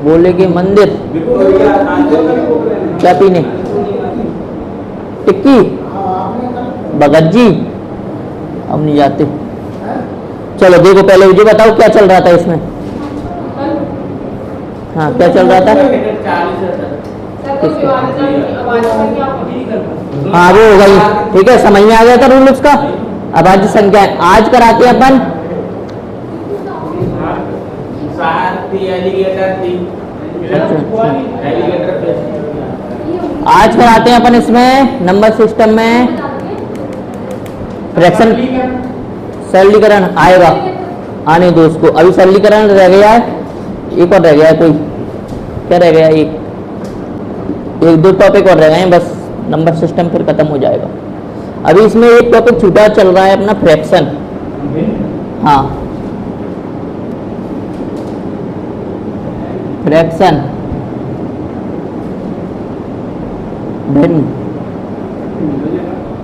बोलेगे मंदिर, क्या पीने, टिक्की, भगत जी, हम नहीं जाते। चलो देखो पहले मुझे बताओ क्या चल रहा था इसमें। हाँ क्या चल रहा था। हाँ वो हो गई, ठीक है, समझ में आ गया था रूल उसका। अभाज्य संख्या आज कराते हैं अपन आज कराते हैं अपन इसमें नंबर सिस्टम में फ्रैक्शन सरलीकरण आएगा, आने दो उसको। अभी सरलीकरण रह गया है, एक और रह गया है, कोई क्या रह गया, एक दो टॉपिक और रह गए हैं बस, नंबर सिस्टम फिर खत्म हो जाएगा। अभी इसमें एक टॉपिक छूटा चल रहा है अपना फ्रैक्शन। हाँ फ्रैक्शन, भिन्न,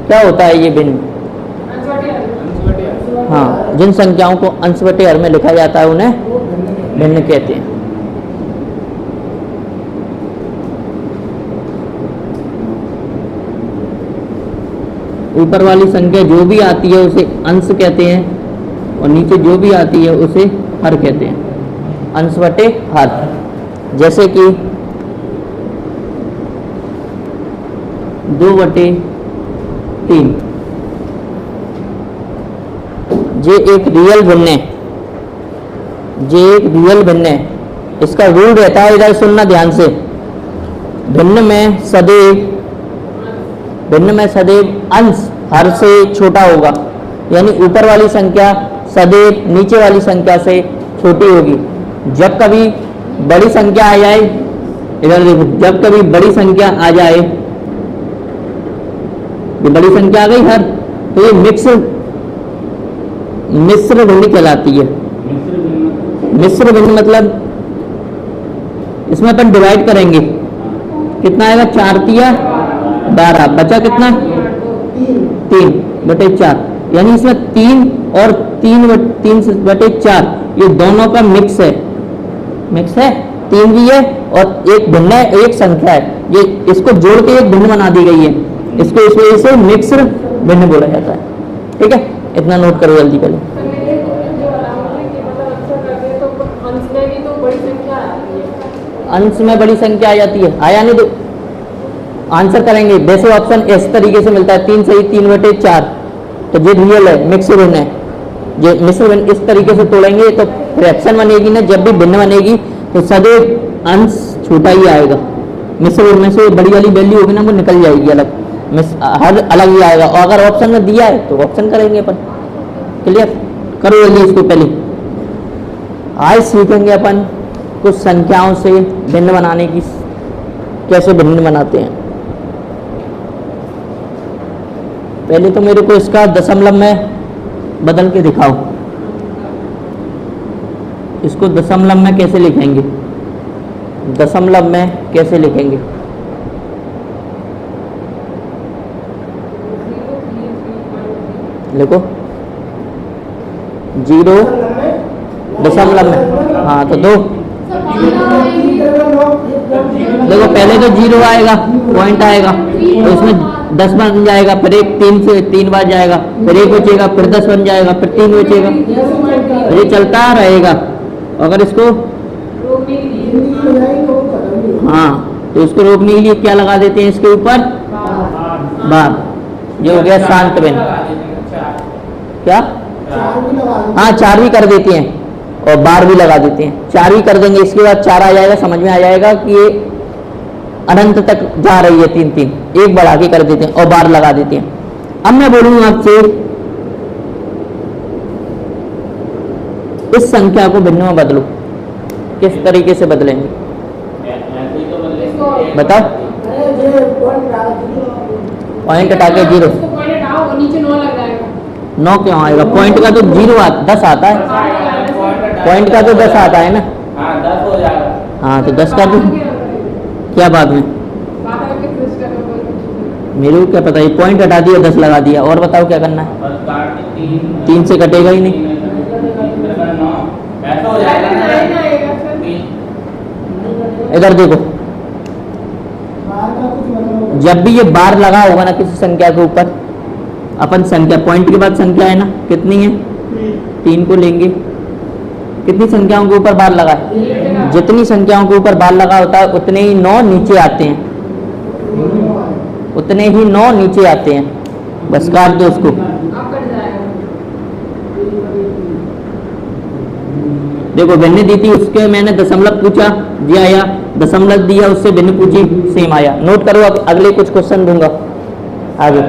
क्या होता है ये भिन्न। हाँ जिन संख्याओं को अंश बटे हर में लिखा जाता है उन्हें भिन्न कहते हैं। ऊपर वाली संख्या जो भी आती है उसे अंश कहते हैं और नीचे जो भी आती है उसे हर कहते हैं, अंश बटे हर। जैसे कि 2/3 ये एक रियल भिन्न है, ये एक रियल भिन्न है। इसका रूल रहता है, इधर सुनना ध्यान से, भिन्न में सदैव अंश हर से छोटा होगा, यानी ऊपर वाली संख्या सदैव नीचे वाली संख्या से छोटी होगी। जब कभी बड़ी संख्या आ जाए, इधर देखो, जब कभी बड़ी संख्या आ जाए, ये बड़ी संख्या आ गई हर, तो ये मिश्र भिन्न कहलाती है। मिश्र भिन्न मतलब इसमें अपन डिवाइड करेंगे, कितना आएगा, 4×3=12, बचा कितना, 3/4, यानी इसमें 3 और 3/4 ये दोनों का मिक्स है, 3 भी है और एक भिन्न है, एक संख्या है, ये इसको जोड़ के एक भिन्न बना दी गई है, इसको इस वजह से मिक्स्ड भिन्न बोला जाता है। ठीक है, इतना नोट करो जल्दी पहले। अंश में बड़ी संख्या आ जाती है, आया नहीं तो आंसर करेंगे। वैसे ऑप्शन इस तरीके से मिलता है, 3 सही 3/4, तो ये रियल है, मिक्स्ड भिन्न है। ये मिश्र भिन्न इस तरीके से तोड़ेंगे तो फ्रैक्शन बनेगी ना, जब भी भिन्न बनेगी तो सदैव अंश छोटा ही आएगा। मिश्र भिन्न में से बड़ी वाली वैल्यू होगी ना, वो निकल जाएगी अलग, हर अलग ही आएगा। और अगर ऑप्शन में दिया है तो ऑप्शन करेंगे अपन। क्लियर, करो जल्दी इसको पहले। आज सीखेंगे अपन कुछ संख्याओं से भिन्न बनाने की, कैसे भिन्न बनाते हैं। पहले तो मेरे को इसका दशमलव में बदल के दिखाओ, इसको दशमलव में कैसे लिखेंगे, दशमलव में कैसे लिखेंगे। लिखो 0 दशमलव में, हाँ तो 2, देखो पहले तो 0 आएगा, पॉइंट आएगा, तो इसमें 10 बन जाएगा, फिर एक 3 से 3 बार जाएगा, फिर 1 बचेगा, फिर 10 बन जाएगा, फिर 3 बचेगा, ये चलता रहेगा। अगर इसको हाँ तो इसको रोकने के लिए क्या लगा देते हैं इसके ऊपर, बार, ये हो गया शांत भिन्न। क्या, हाँ 4 भी कर देते हैं और बार भी लगा देते हैं, 4 भी कर देंगे, इसके बाद 4 आ जाएगा, समझ में आ जाएगा कि ये अनंत तक जा रही है, 3 एक बढ़ा के कर देते हैं और बार लगा देते हैं। अब मैं बोलूंगा आपसे इस संख्या को भिन्न में बदलो, किस तरीके से बदलेंगे बताओ। पॉइंट हटा के 0, 9 क्यों आएगा, पॉइंट का तो 10 आता है, पॉइंट का तो 10 आता है ना, हाँ तो 10 कर दूं क्या बाद में, मेरे को क्या पता, ये पॉइंट हटा दिया 10 लगा दिया। और बताओ क्या करना है, 3 से कटेगा ही नहीं, इधर देखो, जब भी ये बार लगा होगा ना किसी संख्या के ऊपर, अपन संख्या पॉइंट के बाद संख्या है ना, कितनी है 3 को लेंगे। कितनी संख्याओं के ऊपर बार लगा है? जितनी संख्याओं के ऊपर बार लगा होता है उतने ही 9 नीचे आते हैं, उतने ही 9 नीचे आते हैं। बस काट दो उसको। देखो भिन्न दी थी, उसके मैंने दशमलव पूछा, दिया आया। दशमलव दिया, उससे भिन्न पूछी, सेम आया। नोट करो, अब अगले कुछ क्वेश्चन दूंगा आगे।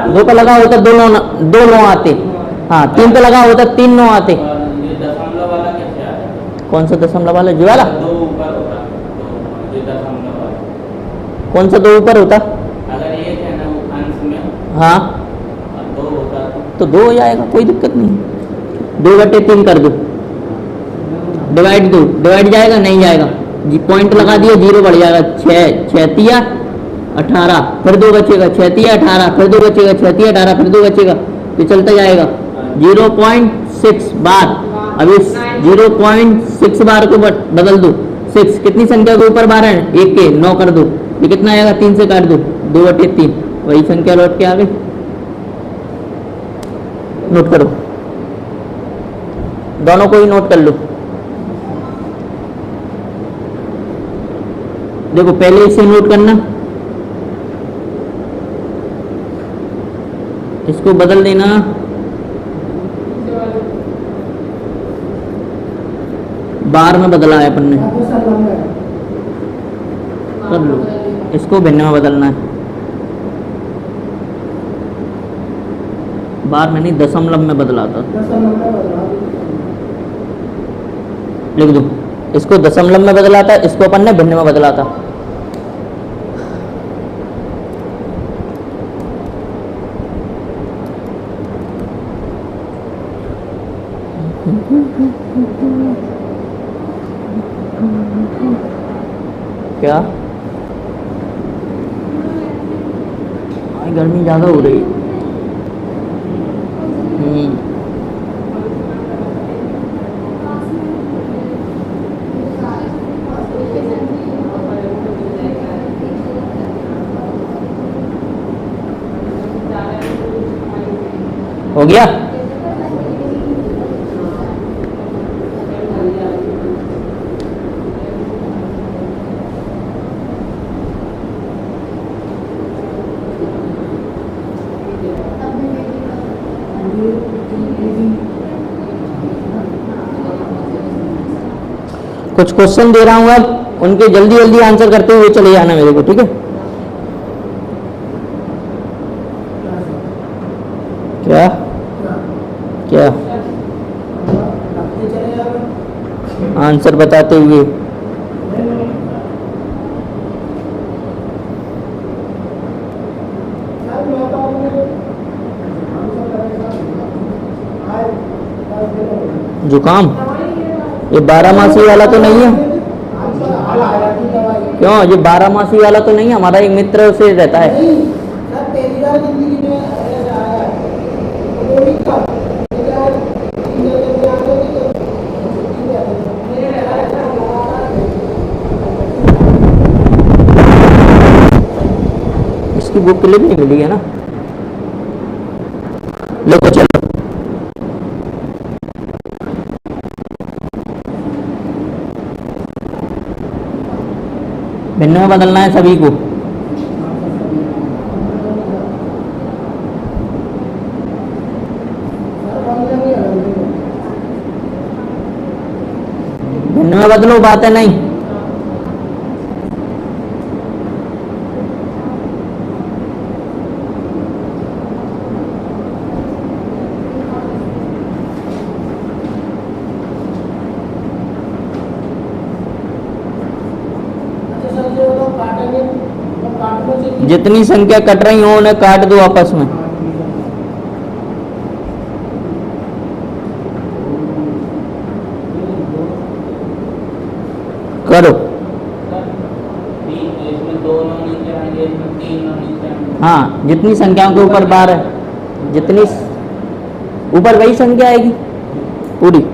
दो पे लगा होता दो नौ आते। हाँ, 3 पे लगा होता 3 9 आते। कौन सा दशमलव वाला? जी वाला? कौन सा 2 ऊपर होता? हाँ, तो 2 हो जाएगा, कोई दिक्कत नहीं। 2/3 कर दो, डिवाइड दो, डिवाइड जाएगा नहीं जाएगा जी, पॉइंट लगा दिया, 0 बढ़ जाएगा। 6 तिया 18, फिर 2 बचेगा, 6 तिया 18, फिर 2 बचेगा, 6 तिया 18, फिर 2 बचेगा, तो चलता जाएगा। 0.6 बार। अब इस 0.6 बार को बदल दो। 6 कितनी संख्या के ऊपर बार है? 1 के 9 कर दो, ये कितना आएगा? 3 से काट दो, 2/3, वही संख्या लौट के आ गई। नोट करो, दोनों को ही नोट कर लो। देखो पहले इसे नोट करना, इसको बदल देना। बार में बदला है अपन ने, कर लो। इसको भिन्न में बदलना है, बार में नहीं दशमलव में बदला था। लिख दो, इसको दशमलव में बदला था, इसको अपन ने भिन्न में बदला था। क्या गर्मी ज्यादा हो रही है। हो गया? कुछ क्वेश्चन दे रहा हूं, अब उनके जल्दी जल्दी आंसर करते हुए चले जाना मेरे को, ठीक है? क्या क्या आंसर बताते हुए? जुकाम? ये 12मासी वाला तो नहीं है? क्यों, ये 12मासी वाला तो नहीं है? हमारा एक मित्र उसे रहता है। इसकी बुक क्लिप नहीं मिली है ना? लो चलो, भिन्न में बदलना है सभी को। भिन्न में बदलो, बात है नहीं। जितनी संख्या कट रही हो उन्हें काट दो आपस में। करो। हाँ, जितनी संख्याओं के ऊपर बार है, जितनी ऊपर वही संख्या आएगी पूरी।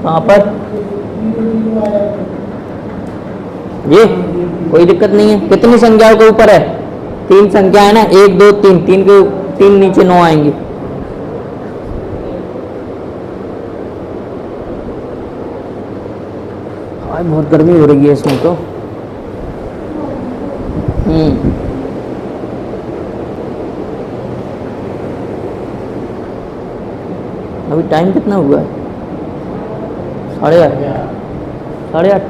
कहाँ पर ये कोई दिक्कत नहीं है। कितनी संख्याओं के ऊपर है? 3 संख्या है ना, 1 2 3, 3 के 3 नीचे 9 आएंगे। आज बहुत गर्मी हो रही है इसमें तो। अभी टाइम कितना हुआ है? 8:30 8:30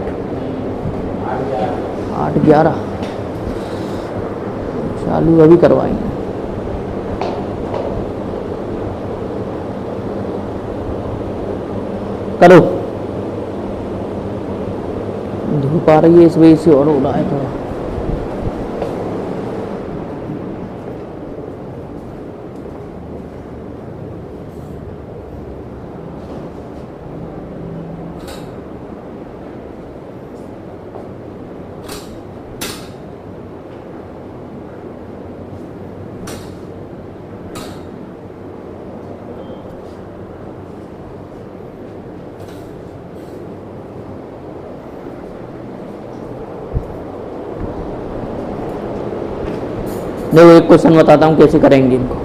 8:11 चालू अभी करवाएंगे। करो, धूप आ रही है इस वजह से और हो रहा है थोड़ा। देखो एक क्वेश्चन बताता हूँ कैसे करेंगे इनको।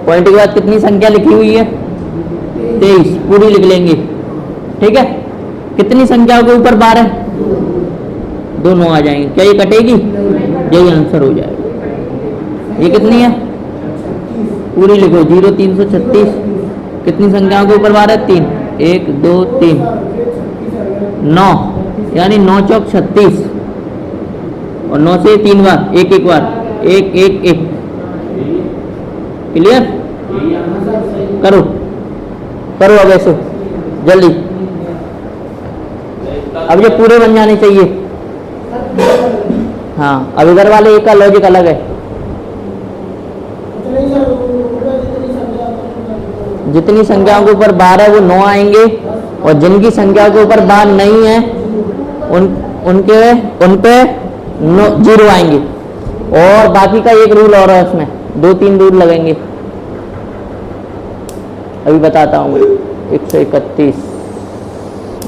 पॉइंट के बाद कितनी संख्या लिखी हुई है? 23 पूरी लिख लेंगे, ठीक है। कितनी संख्याओं के ऊपर 12? 2 9 आ जाएंगे। क्या ये कटेगी? यही आंसर हो जाएगा। ये कितनी है? पूरी लिखो, 0 336। कितनी संख्याओं के ऊपर 12? 3 1 2 3 9, यानी 9 चौक 36 और 9 से 3 बार, एक एक बार, 1 1 1। क्लियर? करो करो अब ऐसे जल्दी। अब ये पूरे बन जाने चाहिए। हाँ, अब इधर वाले एक का लॉजिक अलग है। जितनी संख्याओं के ऊपर 12 वो 9 आएंगे, और जिनकी संख्या के ऊपर 12 नहीं है उन पे 0 आएंगे। और बाकी का एक रूल और है उसमें, 2-3 रूल लगेंगे। अभी बताता हूँ। 131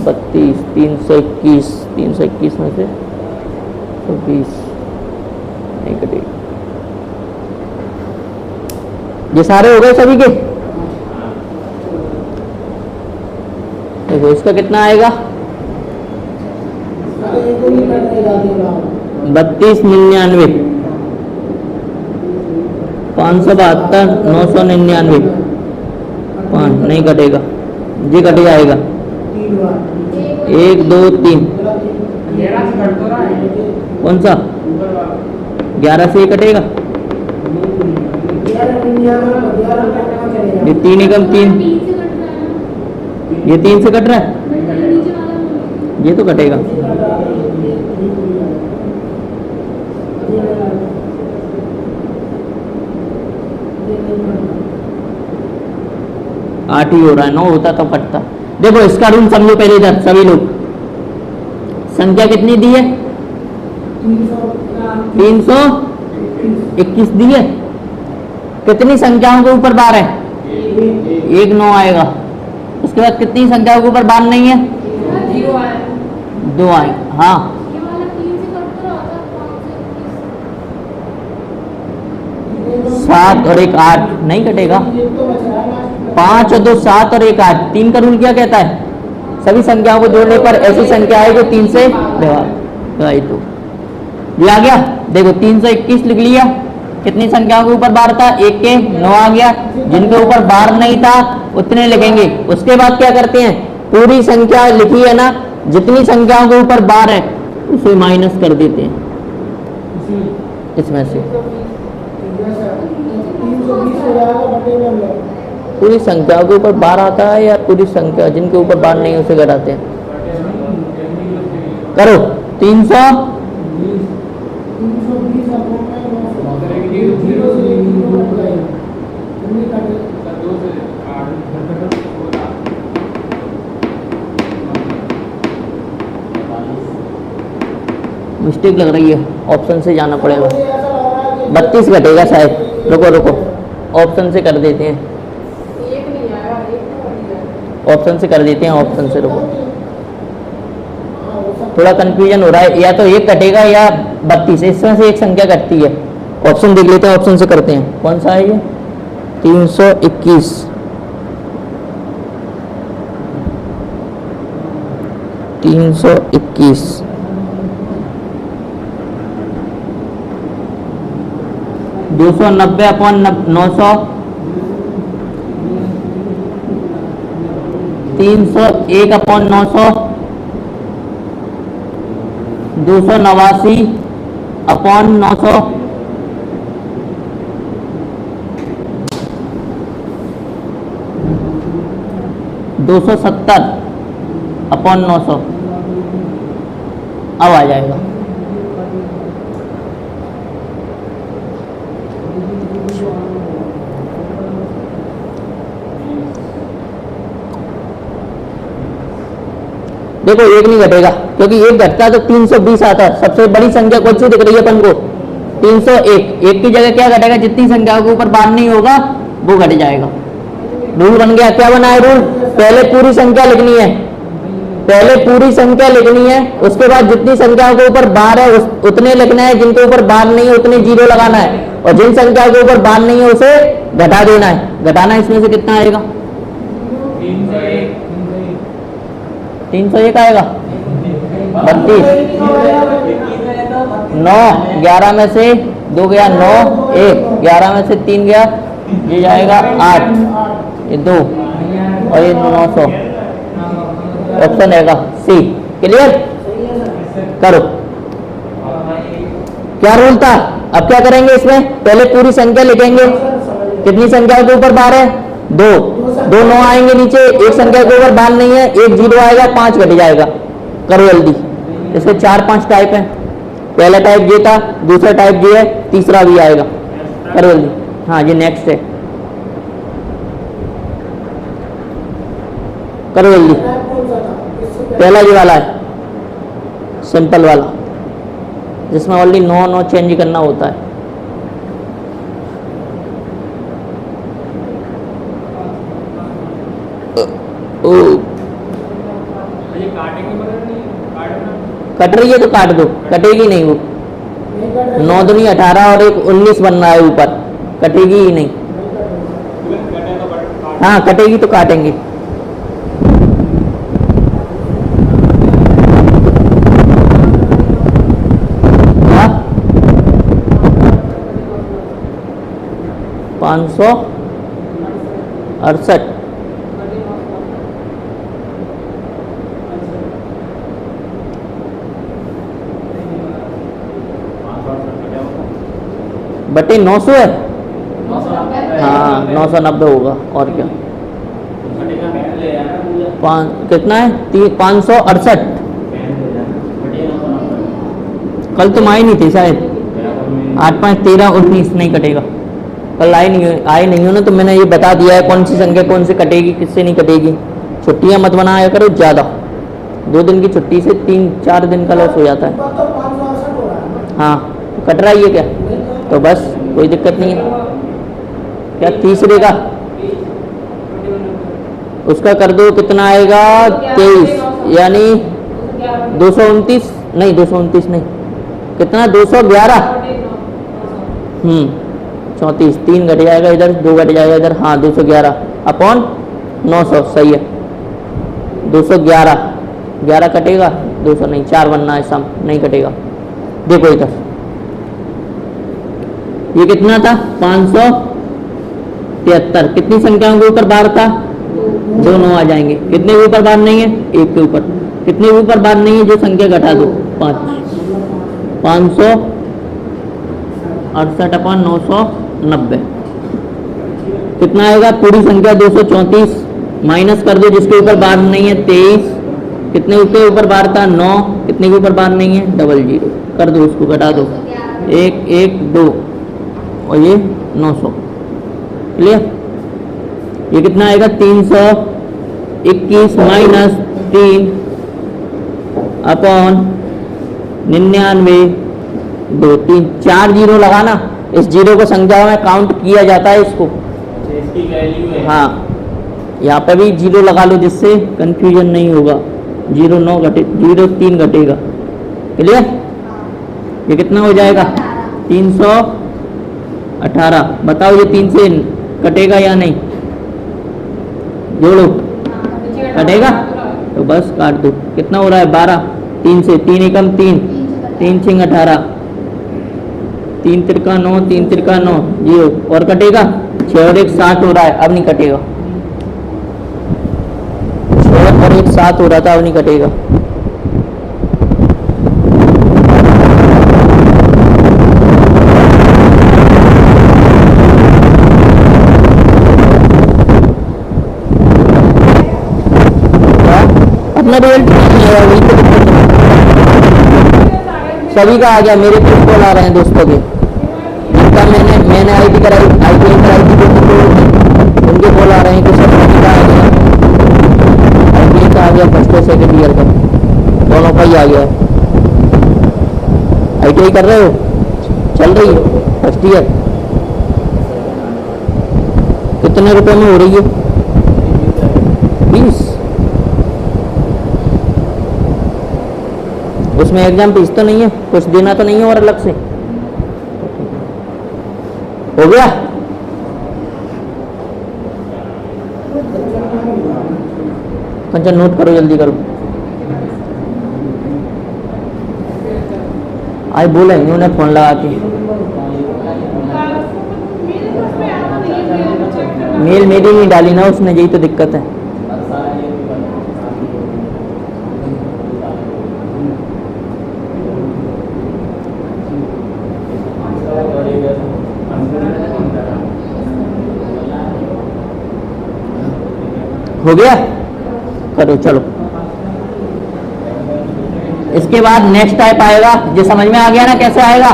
32 321 में से 20 नहीं कटेगी। ये सारे हो गए सभी के। देखो इसका कितना आएगा? 3299 572 999 5 नहीं कटेगा, ये कट जाएगा। 1 2 3 कौन सा? 11 से कटेगा। ये 3 एकम 3, ये 3 से कट रहा है, ये तो कटेगा। आठ ही हो रहा है, 9 होता तो कटता। देखो इसका रूल समझो पहले इधर सभी लोग। संख्या कितनी दी है? 321 दी है। कितनी संख्याओं के ऊपर 12 है? 1 9 आएगा। उसके बाद कितनी संख्याओं के ऊपर 12 नहीं है? 2 आए। हाँ 7 और एक 8 नहीं कटेगा। 5 और 2 7 और एक 8। 3 का रूल क्या कहता है? सभी संख्याओं को जोड़ने पर ऐसी संख्या है जो 3 से डिवाइड हो। ये आ गया। देखो 321 लिख लिया। कितनी संख्याओं के ऊपर बार था? 1 के 9 आ गया। जिनके ऊपर बार नहीं था उतने लिखेंगे। उसके बाद क्या करते हैं? पूरी संख्या लिखी है ना, जितनी संख्याओं के ऊपर बार है उसे माइनस कर देते हैं इसमें से। पूरी संख्याओं के ऊपर बार आता है या पूरी संख्या जिनके ऊपर बार नहीं उसे घटाते हैं? करो 300 मिस्टेक लग रही है, ऑप्शन से जाना पड़ेगा। 32 घटेगा शायद। रुको रुको, ऑप्शन से कर देते हैं, ऑप्शन से कर देते हैं, ऑप्शन से। रुको, थोड़ा कंफ्यूजन हो रहा है। या तो 1 घटेगा या 32, इसमें से एक संख्या घटती है। ऑप्शन देख लेते हैं, ऑप्शन से करते हैं। कौन सा है ये? 321। 321 290 अपॉन 900 301 अपॉन 900 289 अपॉन 900 270 अपॉन 900। अब आ जाएगा। देखो 1 नहीं घटेगा, क्योंकि 1 घटता है तो 320 आता है। सबसे बड़ी संख्या कौन सी दिख रही है अपन को? 301। 1 की जगह क्या घटेगा? जितनी संख्याओं के ऊपर बार नहीं होगा वो घट जाएगा। रूल बन गया। क्या बना है रूल? पहले पूरी संख्या लिखनी है, पहले पूरी संख्या लिखनी है। उसके बाद जितनी संख्याओं के ऊपर बार है उतने लिखना है, जिनके ऊपर बार नहीं है उतने 0 लगाना है, और जिन संख्याओं के ऊपर बार नहीं है उसे घटा देना है। घटाना इसमें से कितना आएगा? 301 आएगा। 32 9 11 में से 2 गया 9, 1 11 में से 3 गया, ये जाएगा 8, ये 2 और ये 900। ऑप्शन आएगा सी। क्लियर? करो। क्या रूल था? अब क्या करेंगे इसमें? पहले पूरी संख्या लिखेंगे। कितनी संख्याओं के ऊपर बार है? 2 9 आएंगे नीचे। एक संख्या के ऊपर बार नहीं है, 1 0 आएगा, 5 घट जाएगा। करो जल्दी। इसके 4-5 टाइप हैं। पहला टाइप ये था, दूसरा टाइप ये है, तीसरा भी आएगा। करो जल्दी। हाँ, ये नेक्स्ट है। करो जल्दी। पहला ये वाला है, सिंपल वाला, जिसमें ओनली 9 चेंज करना होता है। कट रही है तो काट दो, कटेगी नहीं वो। 9 दूनी 18 और 1 19 बन रहा है ऊपर, कटेगी ही नहीं। हाँ, कटेगी तो काटेंगे। हाँ, 568 बटे 900 है। हाँ, 990 होगा। और क्या? कितना है? 568। कल तुम आए नहीं थे शायद। 8 5 13 19 नहीं कटेगा। कल आए नहीं हो ना, तो मैंने ये बता दिया है कौन सी संख्या कौन से कटेगी, किससे नहीं कटेगी। छुट्टियां मत बनाया करो ज़्यादा। 2 दिन की छुट्टी से 3-4 दिन का लॉस हो जाता है। हाँ, तो कट रहा ही है क्या? तो बस कोई दिक्कत नहीं है। क्या तीसरे का? उसका कर दो। कितना आएगा? 23, यानी 229 नहीं, 229 नहीं, कितना? 211। 34, 3 घट जाएगा इधर, 2 घट जाएगा इधर, हाँ 211 अपॉन 900 सही है। 211, 11 कटेगा, 200 नहीं, 4 बनना है सम, नहीं कटेगा। देखो इधर ये कितना था 573, कितनी संख्याओं के ऊपर बार था, 2 9 आ जाएंगे। कितने के ऊपर बार नहीं है, 1 के ऊपर। कितने के ऊपर बार नहीं है, जो संख्या घटा दो 5, 568 अपॉन 990 कितना आएगा, पूरी संख्या 234 माइनस कर दो जिसके ऊपर बार नहीं है 23, कितने के ऊपर बार था 9, कितने के ऊपर बार नहीं है 00 कर दो, उसको घटा दो 1 1 2 और ये 900 क्लियर। ये कितना आएगा 321 माइनस 3 अपॉन 99 2 3 4 जीरो लगाना, इस जीरो को संख्या में काउंट किया जाता है इसको, इसकी वैल्यू है। हाँ यहाँ पे भी जीरो लगा लो जिससे कंफ्यूजन नहीं होगा। 0 9 घटे 0 3 घटेगा क्लियर। ये कितना हो जाएगा 318, बताओ ये 3 से कटेगा या नहीं, जोड़ो कटेगा तो बस काट दो। कितना हो रहा है 12, 3 से 3 एकम 3, 3 6 18, 3 तिरका 9, 3 तिरका 9 जीरो और कटेगा 6 और 1 7 हो रहा है, अब नहीं कटेगा। 6 और 1 7 हो रहा था, अब नहीं कटेगा। अपना रिजल्ट नहीं आया, वही तो दिक्कत है। सभी का आ गया, मेरे पे कॉल आ रहे हैं दोस्तों के, जिनका मैंने आईटी कराई थी दोस्तों को, उनके कॉल आ रहे हैं कि सब सभी का आ गया, आईटी का आ गया, फर्स्ट और सेकेंड ईयर का दोनों का ही आ गया। आईटीआई कर रहे हो, चल रही है फर्स्ट ईयर, कितने रुपए में हो रही है 20, उसमें एग्जाम फीस तो नहीं है, कुछ देना तो नहीं है और अलग से हो गया। कंचन नोट करो, जल्दी करो। आज बोला ही उन्हें फोन लगा के, मेल मेरी नहीं डाली ना उसने, यही तो दिक्कत है। हो गया, करो चलो। इसके बाद नेक्स्ट टाइप आएगा, जो समझ में आ गया ना कैसे आएगा।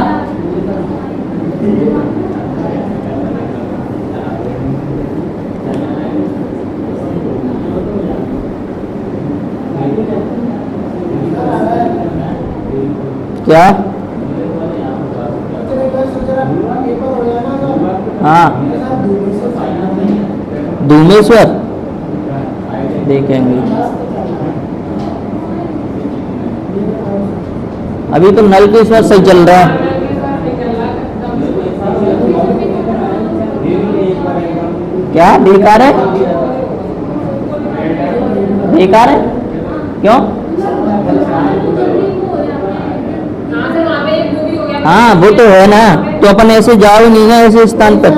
क्या, हाँ धूमेश्वर देखेंगे, अभी तो नलकेश्वर सही चल रहा है। क्या बेकार है, बेकार है क्यों, हाँ वो तो है ना, तो अपन ऐसे जाओ ही नहीं ना ऐसे स्थान पर,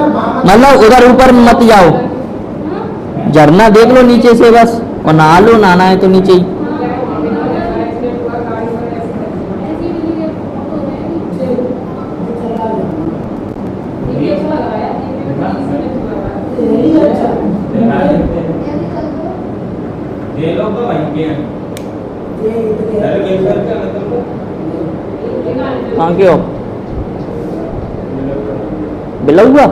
मतलब उधर ऊपर मत जाओ, झरना देख लो नीचे से बस, और नहा लो, नहाना है तो नीचे ही। कहाँ के हो, बिलौआ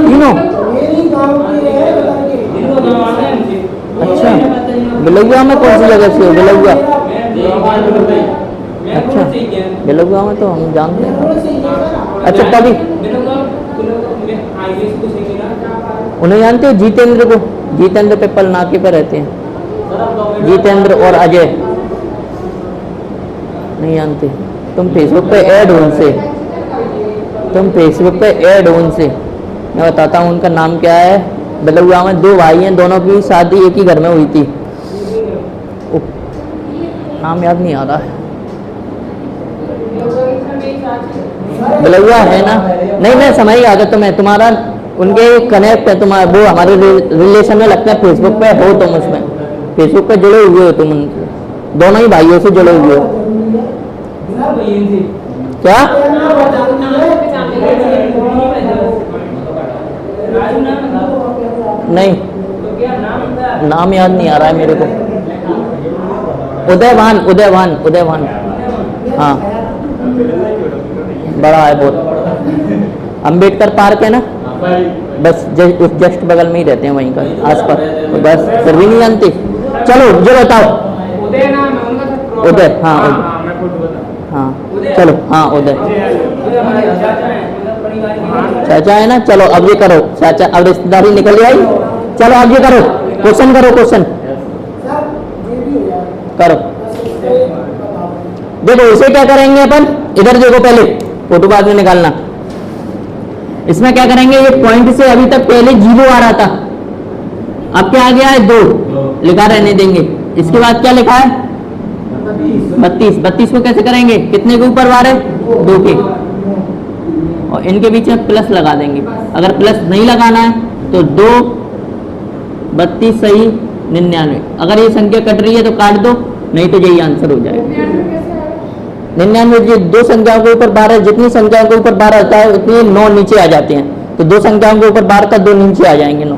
तीनों, अच्छा बिलौआ में कौन सी जगह से हो, बिलौआ, अच्छा बिलौआ में तो हम जानते हैं। अच्छा तभी उन्हें जानते हो, जितेंद्र को, जितेंद्र पिपल नाके पर रहते हैं, जितेंद्र और अजय, नहीं जानते तुम, फेसबुक पे ऐड हो उनसे, तुम फेसबुक पे ऐड हो उनसे, मैं बताता हूँ उनका नाम क्या है। बलुआ में 2 भाई हैं, दोनों की शादी एक ही घर में हुई थी। नाम याद नहीं आ रहा है। बलुआ है ना? नहीं मैं समझ गया। अगर तुम्हें तुम्हारा उनके कनेक्ट है, तुम्हारा वो हमारे रिलेशन में लगता है, फेसबुक पे हो तुम, उसमें फेसबुक पे जुड़े हुए हो तुम उनसे, दोनों ही भाइयों से जुड़े हुए हो क्या? नहीं नाम याद नहीं आ रहा है मेरे को। उदयवान, उदयवान, उदयवान, हाँ बड़ा है बहुत। अंबेडकर पार्क है ना, बस जस्ट बगल में ही रहते हैं, वहीं का आसपास। तो बस फिर भी नहीं जानते। चलो जो बताओ। उदय नाम है उनका। उदय, हाँ उदय, हाँ चलो, हाँ उदय चाचा है ना। चलो अब ये करो चाचा, अब रिश्तेदारी निकल आई। चलो अब ये करो, क्वेश्चन करो, क्वेश्चन करो। देखो इसे क्या करेंगे अपन, इधर देखो, पहले फोटो बाद में निकालना। इसमें क्या करेंगे, ये पॉइंट से अभी तक पहले 0 आ रहा था, अब क्या आ गया है 2, लिखा रहने देंगे। इसके बाद क्या लिखा है 32। 32 को कैसे करेंगे, कितने के ऊपर बार है 2 के, और इनके बीच में प्लस लगा देंगे। अगर प्लस नहीं लगाना है तो 2, 32 सही 99। अगर ये संख्या कट रही है तो काट दो, नहीं तो यही आंसर हो जाएगा 99। ये 2 संख्याओं के ऊपर 12, जितनी संख्याओं के ऊपर 12 होता है उतनी 9 नीचे आ जाते हैं। तो 2 संख्याओं के ऊपर 12 का 2 नीचे आ जाएंगे 9।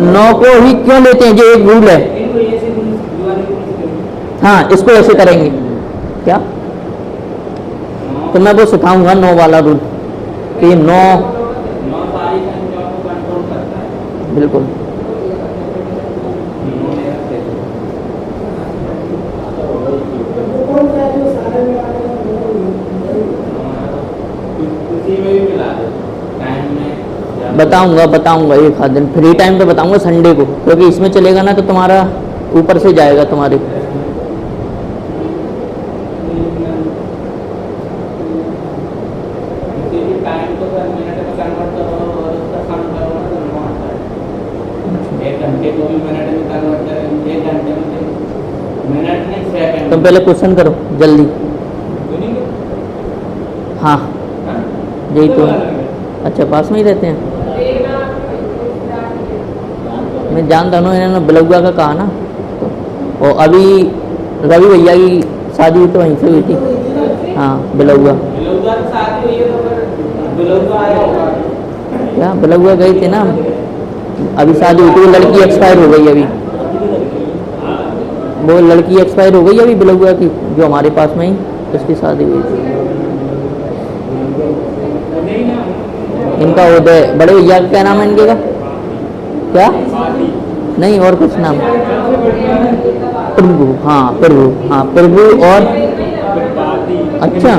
9 को ही क्यों लेते हैं, ये एक रूल है। हाँ इसको ऐसे करेंगे क्या, तो मैं वो सिखाऊंगा 9 वाला रूल, कि 9 बिल्कुल। बताऊंगा एक आध दिन फ्री टाइम पे बताऊंगा, संडे को, क्योंकि इसमें चलेगा ना तो तुम्हारा ऊपर से जाएगा तुम्हारे। तुम पहले क्वेश्चन करो जल्दी। हाँ यही तो। अच्छा पास में ही रहते हैं, मैं जानता हूँ, इन्होंने बलुआ का कहा ना। तो और अभी रवि भैया की शादी तो वहीं से हुई थी। हाँ बलुआ क्या, बलुआ गए थे ना, अभी शादी हुई थी। वो लड़की एक्सपायर हो गई अभी, वो लड़की एक्सपायर हो गई अभी बलुआ की, जो हमारे पास में ही, उसकी शादी हुई थी। इनका उदय, बड़े भैया का क्या नाम है इनके का, क्या नहीं और कुछ नाम, प्रभु, हाँ प्रभु, हाँ प्रभु और अच्छा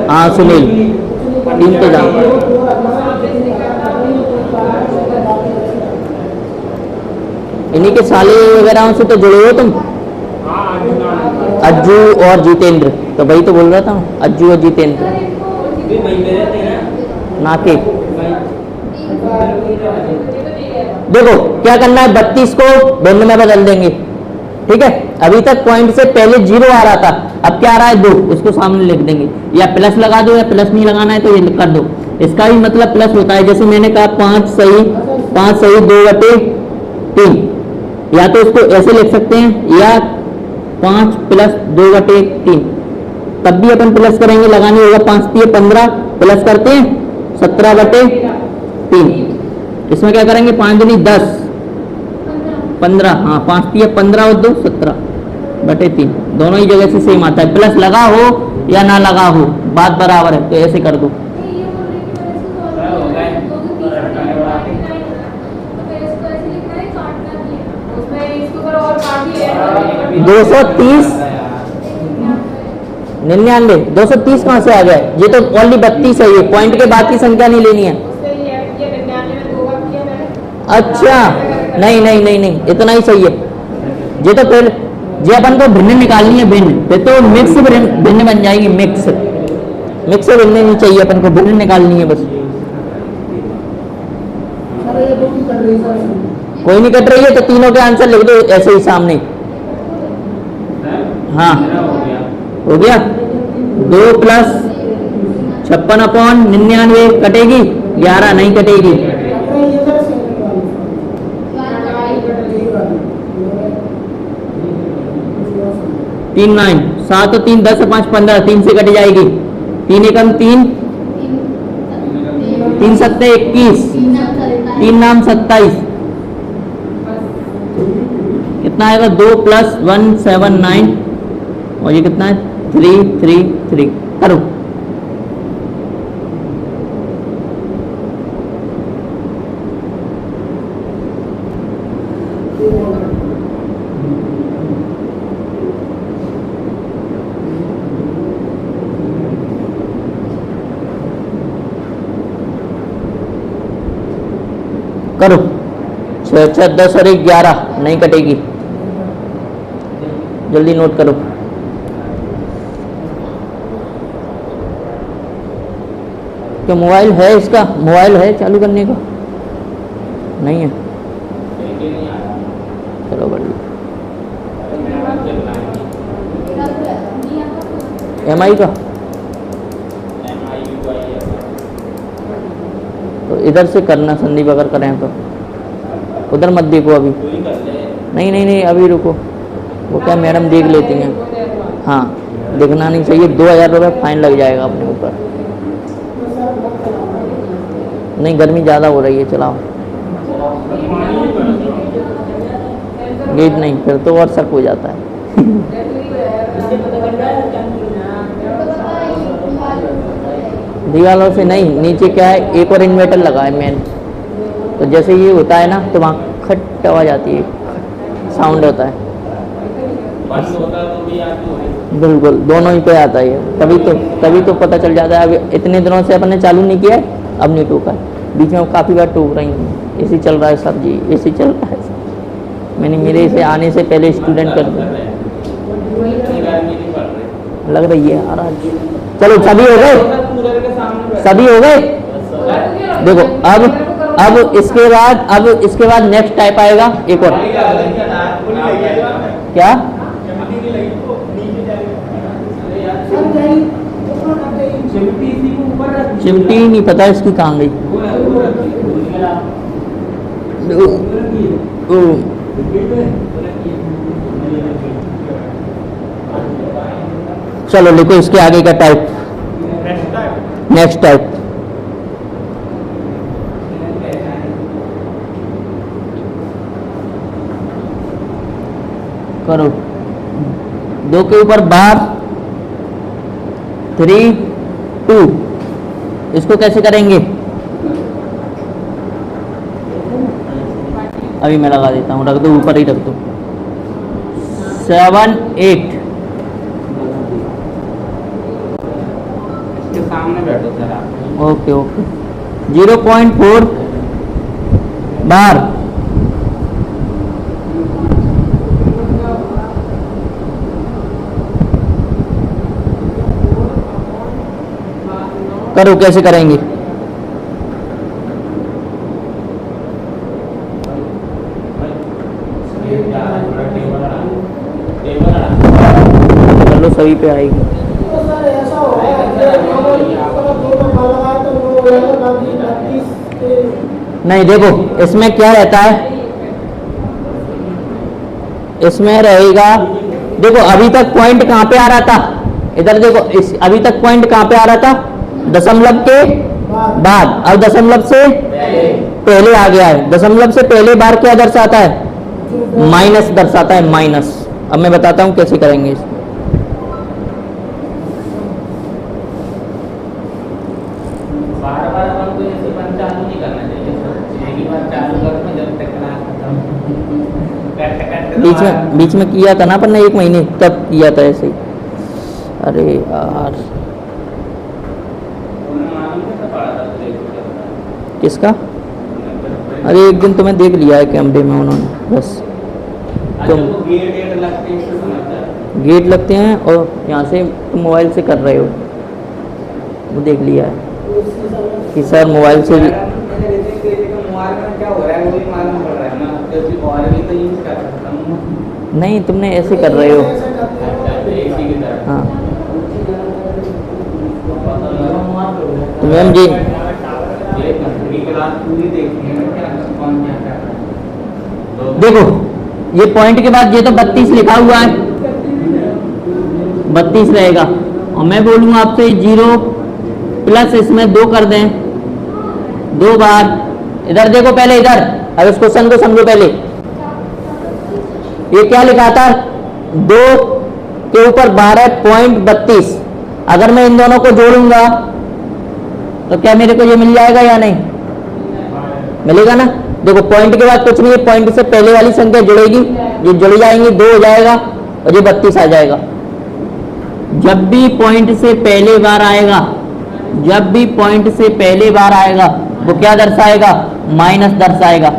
हाँ सुनील, 3 तो जान। इन्हीं के साले वगैरह से तो जुड़े हो तुम, अज्जू और जितेंद्र। तो भाई तो बोल रहा था अज्जू और जितेंद्र नाके। देखो क्या करना है, 32 को भिन्न में बदल देंगे, ठीक है। अभी तक पॉइंट से पहले 0 आ रहा था, अब क्या आ रहा है 2, उसको सामने लिख देंगे। या प्लस लगा दो, या प्लस नहीं लगाना है तो ये कर दो। इसका भी मतलब प्लस होता है, जैसे मैंने कहा 5 सही 2/3, या तो इसको ऐसे लिख सकते हैं, या 5 + 2/3, तब भी अपन प्लस करेंगे, लगानी होगा। 5 × 15 प्लस करते हैं 17/3। इसमें क्या करेंगे, 5 दूनी 10, 15, हाँ 5 × 15 और 2 17/3। दोनों ही जगह से सेम आता है, प्लस लगा हो या ना लगा हो बात बराबर है। तो ऐसे कर दो। दो 230 99 230 कहाँ से आ गया, ये तो ओनली 32 है, ये पॉइंट के बाद की संख्या नहीं लेनी है। अच्छा नहीं नहीं नहीं नहीं, इतना ही सही है। ये तो फिर जी अपन को भिन्न निकालनी है, भिन्न फिर तो मिक्स भिन्न बन जाएगी। मिक्स मिक्स भिन्न नहीं चाहिए अपन को, भिन्न निकालनी है बस। कोई नहीं कट रही है तो तीनों के आंसर लिख दो ऐसे ही सामने। हाँ हो गया। 2 + 56/99 कटेगी, 11 नहीं कटेगी। 3 9 7 और 3 10 और 5 15, 3 से कट जाएगी। 3 एकम 3, 3 7 21, 3 9 27, कितना आएगा? 2 + 1 7 9 और ये कितना है? 3 3 3। करो। करो। 6 6 10 और 1 11 नहीं कटेगी। जल्दी नोट करो। क्या मोबाइल है इसका? मोबाइल है चालू करने का? नहीं है। चलो बढ़िया। MI का तो इधर से करना संदीप, अगर करें तो उधर मत देखो अभी। नहीं नहीं नहीं अभी रुको, वो क्या मैडम देख लेती हैं। हाँ देखना नहीं चाहिए, 2000 रुपये फाइन लग जाएगा अपने ऊपर। नहीं गर्मी ज़्यादा हो रही है, चलाओ। गेट नहीं, फिर तो और शक हो जाता है। दीवारों से नहीं, नीचे क्या है, एक और इन्वर्टर लगा है मेन, तो जैसे ये होता है ना तो वहाँ खट आवाज आती है, साउंड होता है। बिल्कुल दोनों ही पे आता है, तभी तो पता चल जाता है। अब इतने दिनों से अपन ने चालू नहीं किया है, अब नहीं टोका है। बीच में काफ़ी बार टोक रही हूँ, एसी चल रहा है सब जी, एसी चल रहा है। मैंने मेरे से आने से पहले स्टूडेंट कर दिया, लग रही है आ रहा है। चलो सभी हो गए, सभी हो गए। देखो अब इसके बाद नेक्स्ट टाइप आएगा एक और। क्या चिमटी नहीं पता इसकी कहाँ गई। चलो लिखो इसके आगे का टाइप, नेक्स्ट टाइप। करो 2 के ऊपर बार 3 2, इसको कैसे करेंगे? अभी मैं लगा देता हूँ, रख दो ऊपर ही रख दो। 7 8 सामने बैठो सर आप। ओके 0.4 बार। करो कैसे करेंगे? कर लो, सभी पे आएगी। नहीं देखो इसमें क्या रहता है, इसमें रहेगा, देखो अभी तक पॉइंट कहाँ पे आ रहा था, इधर देखो अभी तक पॉइंट कहाँ पे आ रहा था, दशमलव के बाद। अब दशमलव से पहले आ गया है। दशमलव से पहले बार क्या दर्शाता है? माइनस दर्शाता है, माइनस। अब मैं बताता हूँ कैसे करेंगे इसको। बीच में किया था ना अपन ने 1 महीने, तब किया था ऐसे ही। अरे यार किसका? अरे एक दिन तो मैं देख लिया है कैमरे में उन्होंने, बस अच्छा वो गेट लगते हैं इससे समझता है। गेट लगते हैं और यहाँ से तुम मोबाइल से कर रहे हो, वो देख लिया है कि सर मोबाइल से भी मैंने रिसिंग देखी तो मोबाइल में क्या हो रहा है वो भी मालूम पड़ रहा है ना, जैसे और भी तो यूज कर सकता हूँ। नहीं, तुमने ऐसे कर रहे हो। अच्छा इसी की तरह। हाँ तो मैम जी ये कंट्री क्लास पूरी देखनी है क्या कौन क्या कर रहा है। तो देखो, ये पॉइंट के बाद ये तो 32 लिखा हुआ है, 32 रहेगा और मैं बोलूँगा आपसे 0 प्लस इसमें 2 कर दें, 2 बार। इधर देखो पहले, इधर अब इस क्वेश्चन को समझो पहले। ये क्या लिखा था, 2 के ऊपर 12.32। अगर मैं इन दोनों को जोड़ूंगा तो क्या मेरे को ये मिल जाएगा या नहीं मिलेगा ना। देखो पॉइंट के बाद कुछ नहीं है, पॉइंट से पहले वाली संख्या जुड़ेगी, ये जुड़ जाएंगी, 2 हो जाएगा और ये 32 आ जाएगा। जब भी पॉइंट से पहले बार आएगा, जब भी पॉइंट से पहले बार आएगा वो क्या दर्शाएगा, माइनस दर्शाएगा,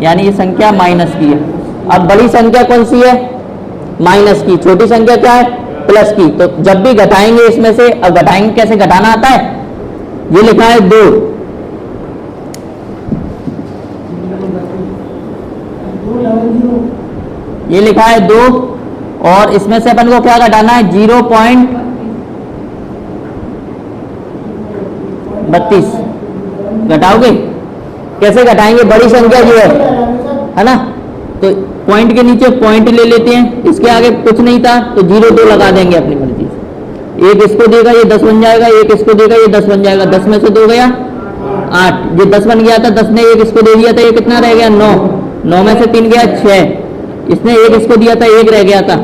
यानी ये संख्या माइनस की है। अब बड़ी संख्या कौन सी है, माइनस की। छोटी संख्या क्या है, प्लस की। तो जब भी घटाएंगे इसमें से, अब घटाएंगे कैसे, घटाना आता है, ये लिखा है 2, ये लिखा है 2 और इसमें से अपन को क्या घटाना है, 0.32 घटाओगे। कैसे घटाएंगे, बड़ी संख्या जो है ना, तो पॉइंट के नीचे पॉइंट ले लेते हैं, इसके आगे कुछ नहीं था तो 0 2 लगा देंगे अपनी मर्जी से। एक इसको देगा ये 10 बन जाएगा, एक इसको देगा ये 10 बन जाएगा। 10 में से 2 गया 8, ये 10 बन गया था, 10 ने एक इसको दे दिया था, ये कितना रह गया 9, 9 में से 3 गया 6, इसने एक इसको दिया था, एक रह गया था।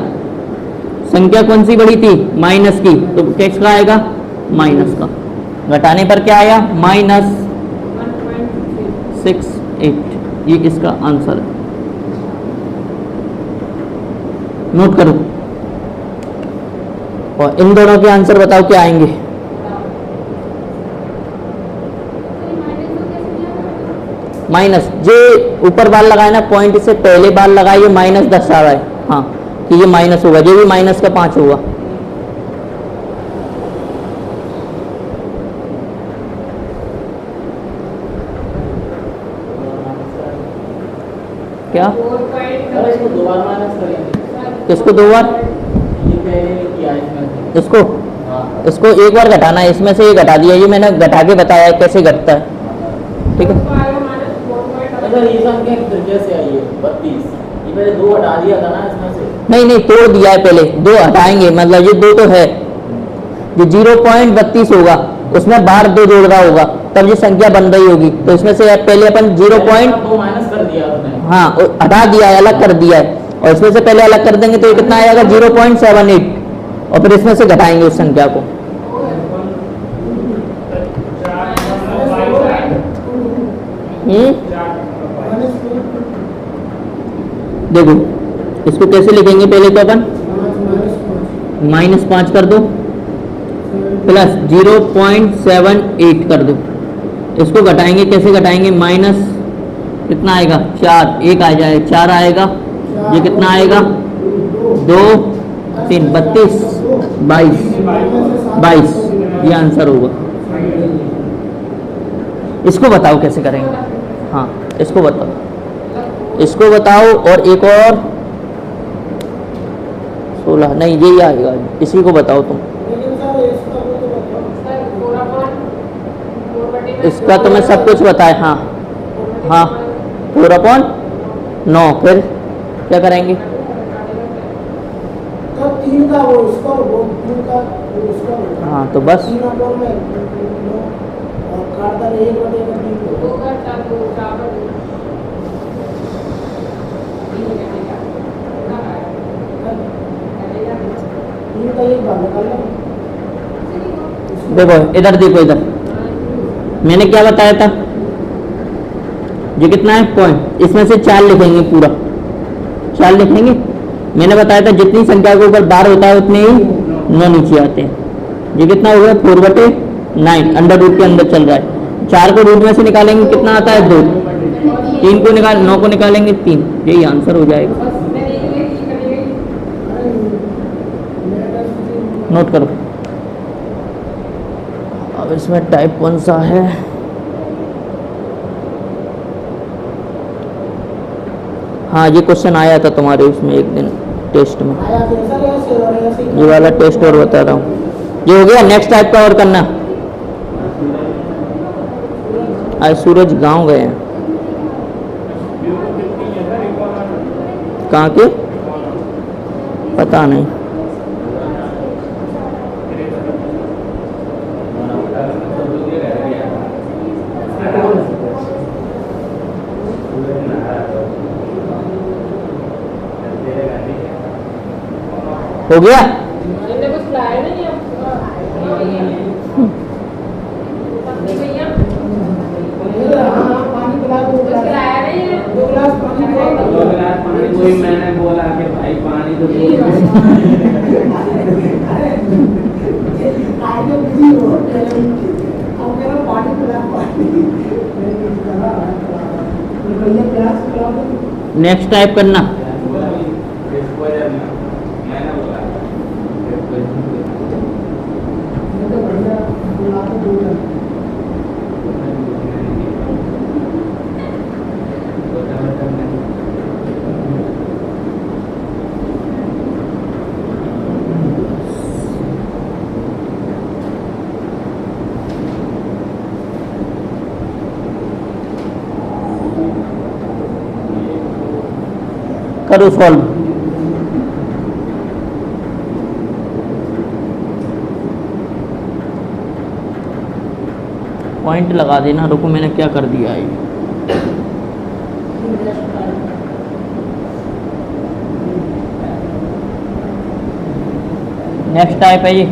संख्या कौन सी बड़ी थी, माइनस की, तो किसका आएगा, माइनस का। घटाने पर क्या आया, -1.68, ये इसका आंसर है। नोट करो और इन दोनों के आंसर बताओ क्या आएंगे। माइनस, जो ऊपर बार लगाए ना, पॉइंट से पहले बार लगाए, ये माइनस दर्शा रहा है, हाँ कि ये माइनस होगा, जो भी माइनस का 5 होगा। क्या इसको 2 बार माइनस करेंगे, किसको 2 बार, ये पहले किया इसमें। इसको हाँ इसको एक बार घटाना है, इसमें से ये घटा दिया, ये मैंने घटा के बताया है कैसे घटता है, ठीक है। अच्छा ये संख्या किस कैसे आई है 32, ये पहले 2 हटा दिया था ना इसमें से। नहीं नहीं, तोड़ दिया है, पहले 2 हटाएंगे, मतलब ये 2 तो है, जो 0.32 होगा उसमें बाहर 2 जोड़ रहा होगा, तब ये संख्या बन रही होगी। तो इसमें से पहले अपन 0 2 माइनस कर दिया आपने। हाँ हटा दिया है, अलग कर दिया है, और इसमें से पहले अलग कर देंगे तो ये कितना आएगा, 0.78, और फिर इसमें से घटाएंगे उस संख्या को। देखो इसको कैसे लिखेंगे, पहले तो अपन -5 कर दो, प्लस 0.78 कर दो। इसको घटाएंगे, कैसे घटाएंगे, माइनस कितना आएगा, 4, 1 आ जाए, 4 आएगा, ये कितना आएगा, 2 3 32 22, ये आंसर होगा। इसको बताओ कैसे करेंगे, हाँ इसको बताओ, इसको बताओ, और एक और 16, नहीं यही आएगा, इसी को बताओ तुम। इसका तो मैं सब कुछ बताया, हाँ हाँ 4/9, फिर क्या करेंगे, हाँ तो बस देखो इधर, देखो इधर मैंने क्या बताया था, ये कितना है पॉइंट, इसमें से 4 लिखेंगे, पूरा 4 लिखेंगे। मैंने बताया था जितनी संख्या के ऊपर बार होता है उतने ही 9 नीचे आते हैं। ये कितना हो गया, 4/9, अंडर रूट के अंदर चल रहा है। 4 को रूट में से निकालेंगे कितना आता है, 2, 3 को निकाल 9 को निकालेंगे 3, यही आंसर हो जाएगा। नोट करो। अब इसमें टाइप कौन सा है? हाँ, ये क्वेश्चन आया था तुम्हारे उसमें एक दिन टेस्ट में, ये वाला टेस्ट और बता रहा हूँ। ये हो गया। नेक्स्ट टाइप का और करना। आज सूरज गांव गए हैं। कहाँ के पता नहीं। हो गया। कोई मैंने बोला कि भाई पानी तो नेक्स्ट टाइप करना। करो सॉल्व। पॉइंट लगा देना। रुको, मैंने क्या कर दिया है। नेक्स्ट टाइप है ये।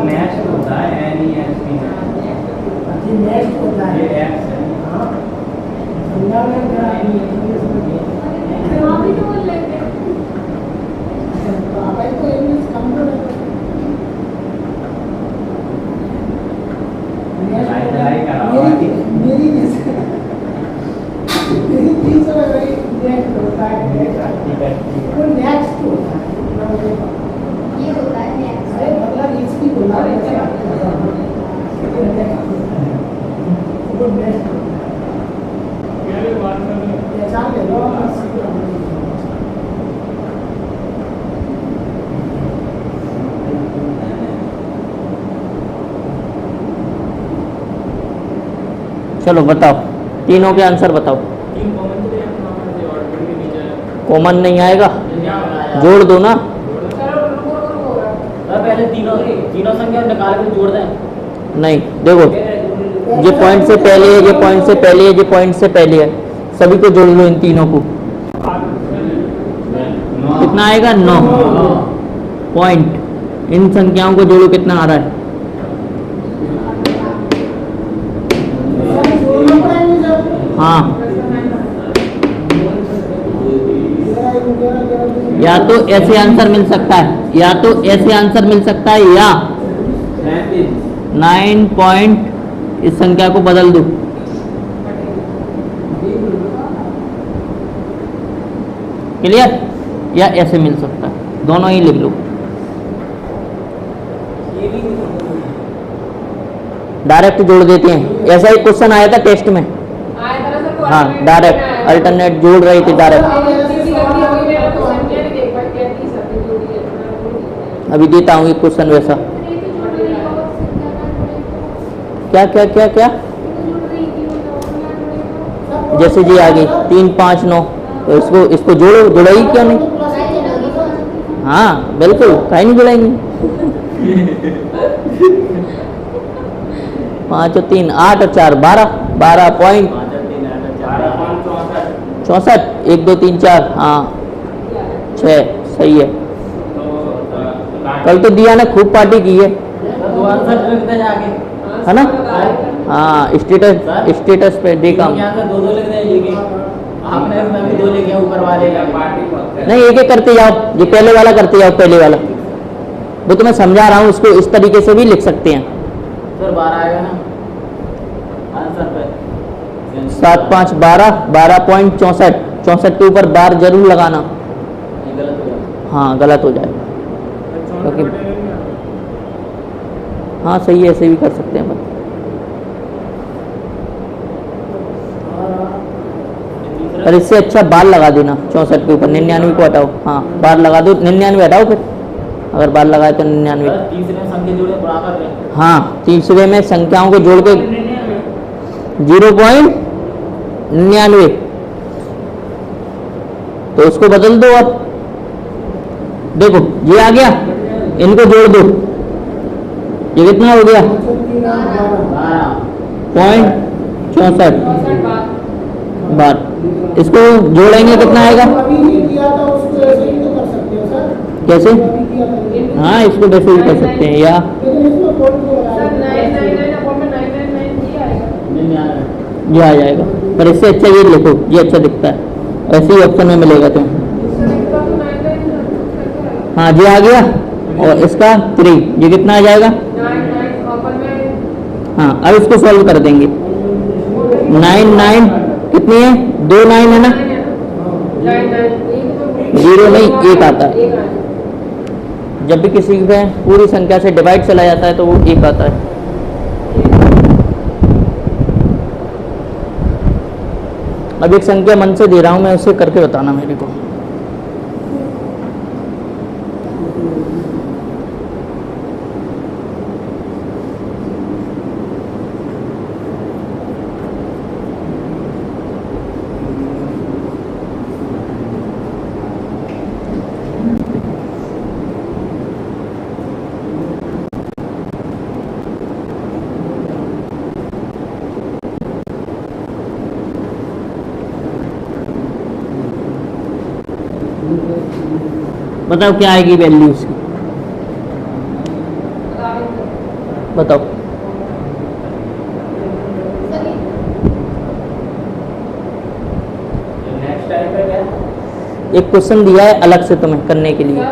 नेक्स्ट होता है NEXT नेक्स्ट होता है, ये एक्स है। चलो बताओ, तीनों के आंसर बताओ। कॉमन नहीं आएगा, जोड़ दो ना। पहले तीनों संख्या निकाल कर जोड़ दें। नहीं, देखो, ये पॉइंट से पहले है, ये पॉइंट से पहले है, ये पॉइंट से पहले है, सभी को जोड़ लो इन तीनों को। कितना आएगा? 9 पॉइंट। इन संख्याओं को जोड़ो, कितना आ रहा है? हाँ, या तो ऐसे आंसर मिल सकता है, या तो ऐसे आंसर मिल सकता है, या 9 पॉइंट इस संख्या को बदल दो। क्लियर? या ऐसे मिल सकता है, दोनों ही लिख लो। डायरेक्ट जोड़ देते हैं। ऐसा ही क्वेश्चन आया था टेस्ट में। हाँ, डायरेक्ट अल्टरनेट जोड़ रहे थे डायरेक्ट। अभी देता हूँ ये क्वेश्चन वैसा। क्या क्या क्या क्या? जैसे जी आ गई 3 5 9, तो इसको जोड़ो। जुड़ाई क्यों नहीं? हाँ बिल्कुल, काहे नहीं जुड़ाएंगे। 5 और 3 8 और 4 12 पॉइंट 64। 1 2 3 4, हाँ 6, सही है। कल तो दिया ने खूब पार्टी की है ना? हाँ, स्टेटस पे देखा। नहीं, एक एक करते जाओ। ये पहले वाला करते जाओ, पहले वाला वो तो मैं समझा रहा हूँ। उसको इस तरीके से भी लिख सकते हैं। सर 12 आएगा ना आंसर पे 7 5 12, 12.64, 64 के ऊपर बार जरूर लगाना। ये गलत हो गया। हाँ गलत हो जाएगा क्योंकि हाँ सही है, ऐसे भी कर सकते हैं अपन। पर इससे अच्छा बार लगा देना 64 के ऊपर, 99 को हटाओ। हाँ बार लगा दो, 99 हटाओ फिर, अगर बार लगाए तो 99। सर तीसरे संख्या जोड़े बराबर है। हाँ तीसरे में संख्याओं को जोड़ के 0.99, तो उसको बदल दो। अब देखो ये आ गया, इनको जोड़ दो, ये कितना हो गया 0.64 बार। इसको जोड़ेंगे कितना आएगा, कैसे? हाँ इसको वैसे भी कर सकते हैं, या ये आ जाएगा। पर इससे अच्छा ये लिखो, ये अच्छा दिखता है, ऐसे ही ऑप्शन में मिलेगा तुम्हें। हाँ ये आ गया, और इसका 3, ये कितना आ जाएगा? हाँ अब इसको सॉल्व कर देंगे। 9 9 कितनी है, 2 9 है ना, 0 नहीं 1 आता है। जब भी किसी में पूरी संख्या से डिवाइड चला जाता है तो वो 1 आता है। अब एक संख्या मन से दे रहा हूं मैं, उसे करके बताना मेरे को। बताओ क्या आएगी वैल्यू इसकी, बताओ। नेक्स्ट टाइप है क्या? एक क्वेश्चन दिया है अलग से तुम्हें करने के लिए।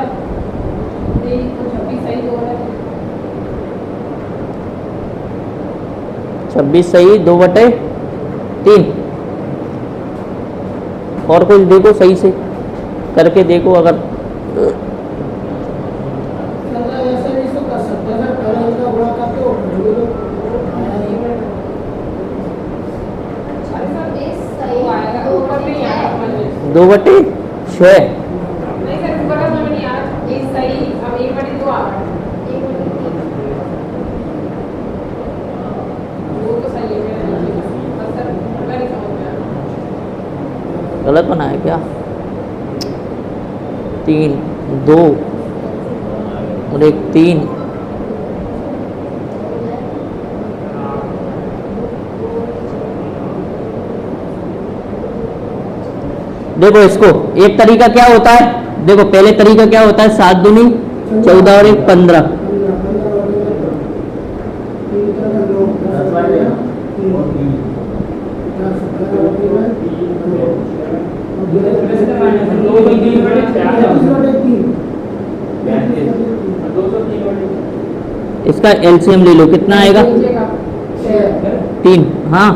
26 सही 2/3। और कुछ देखो सही से करके देखो, अगर दो बटे 6। गलत बना है क्या? 3 2 और 1 3। देखो इसको एक तरीका क्या होता है, देखो पहले तरीका क्या होता है, 7 दूनी 14 और 1 15। इसका एलसीएम ले लो, कितना आएगा? 3। हाँ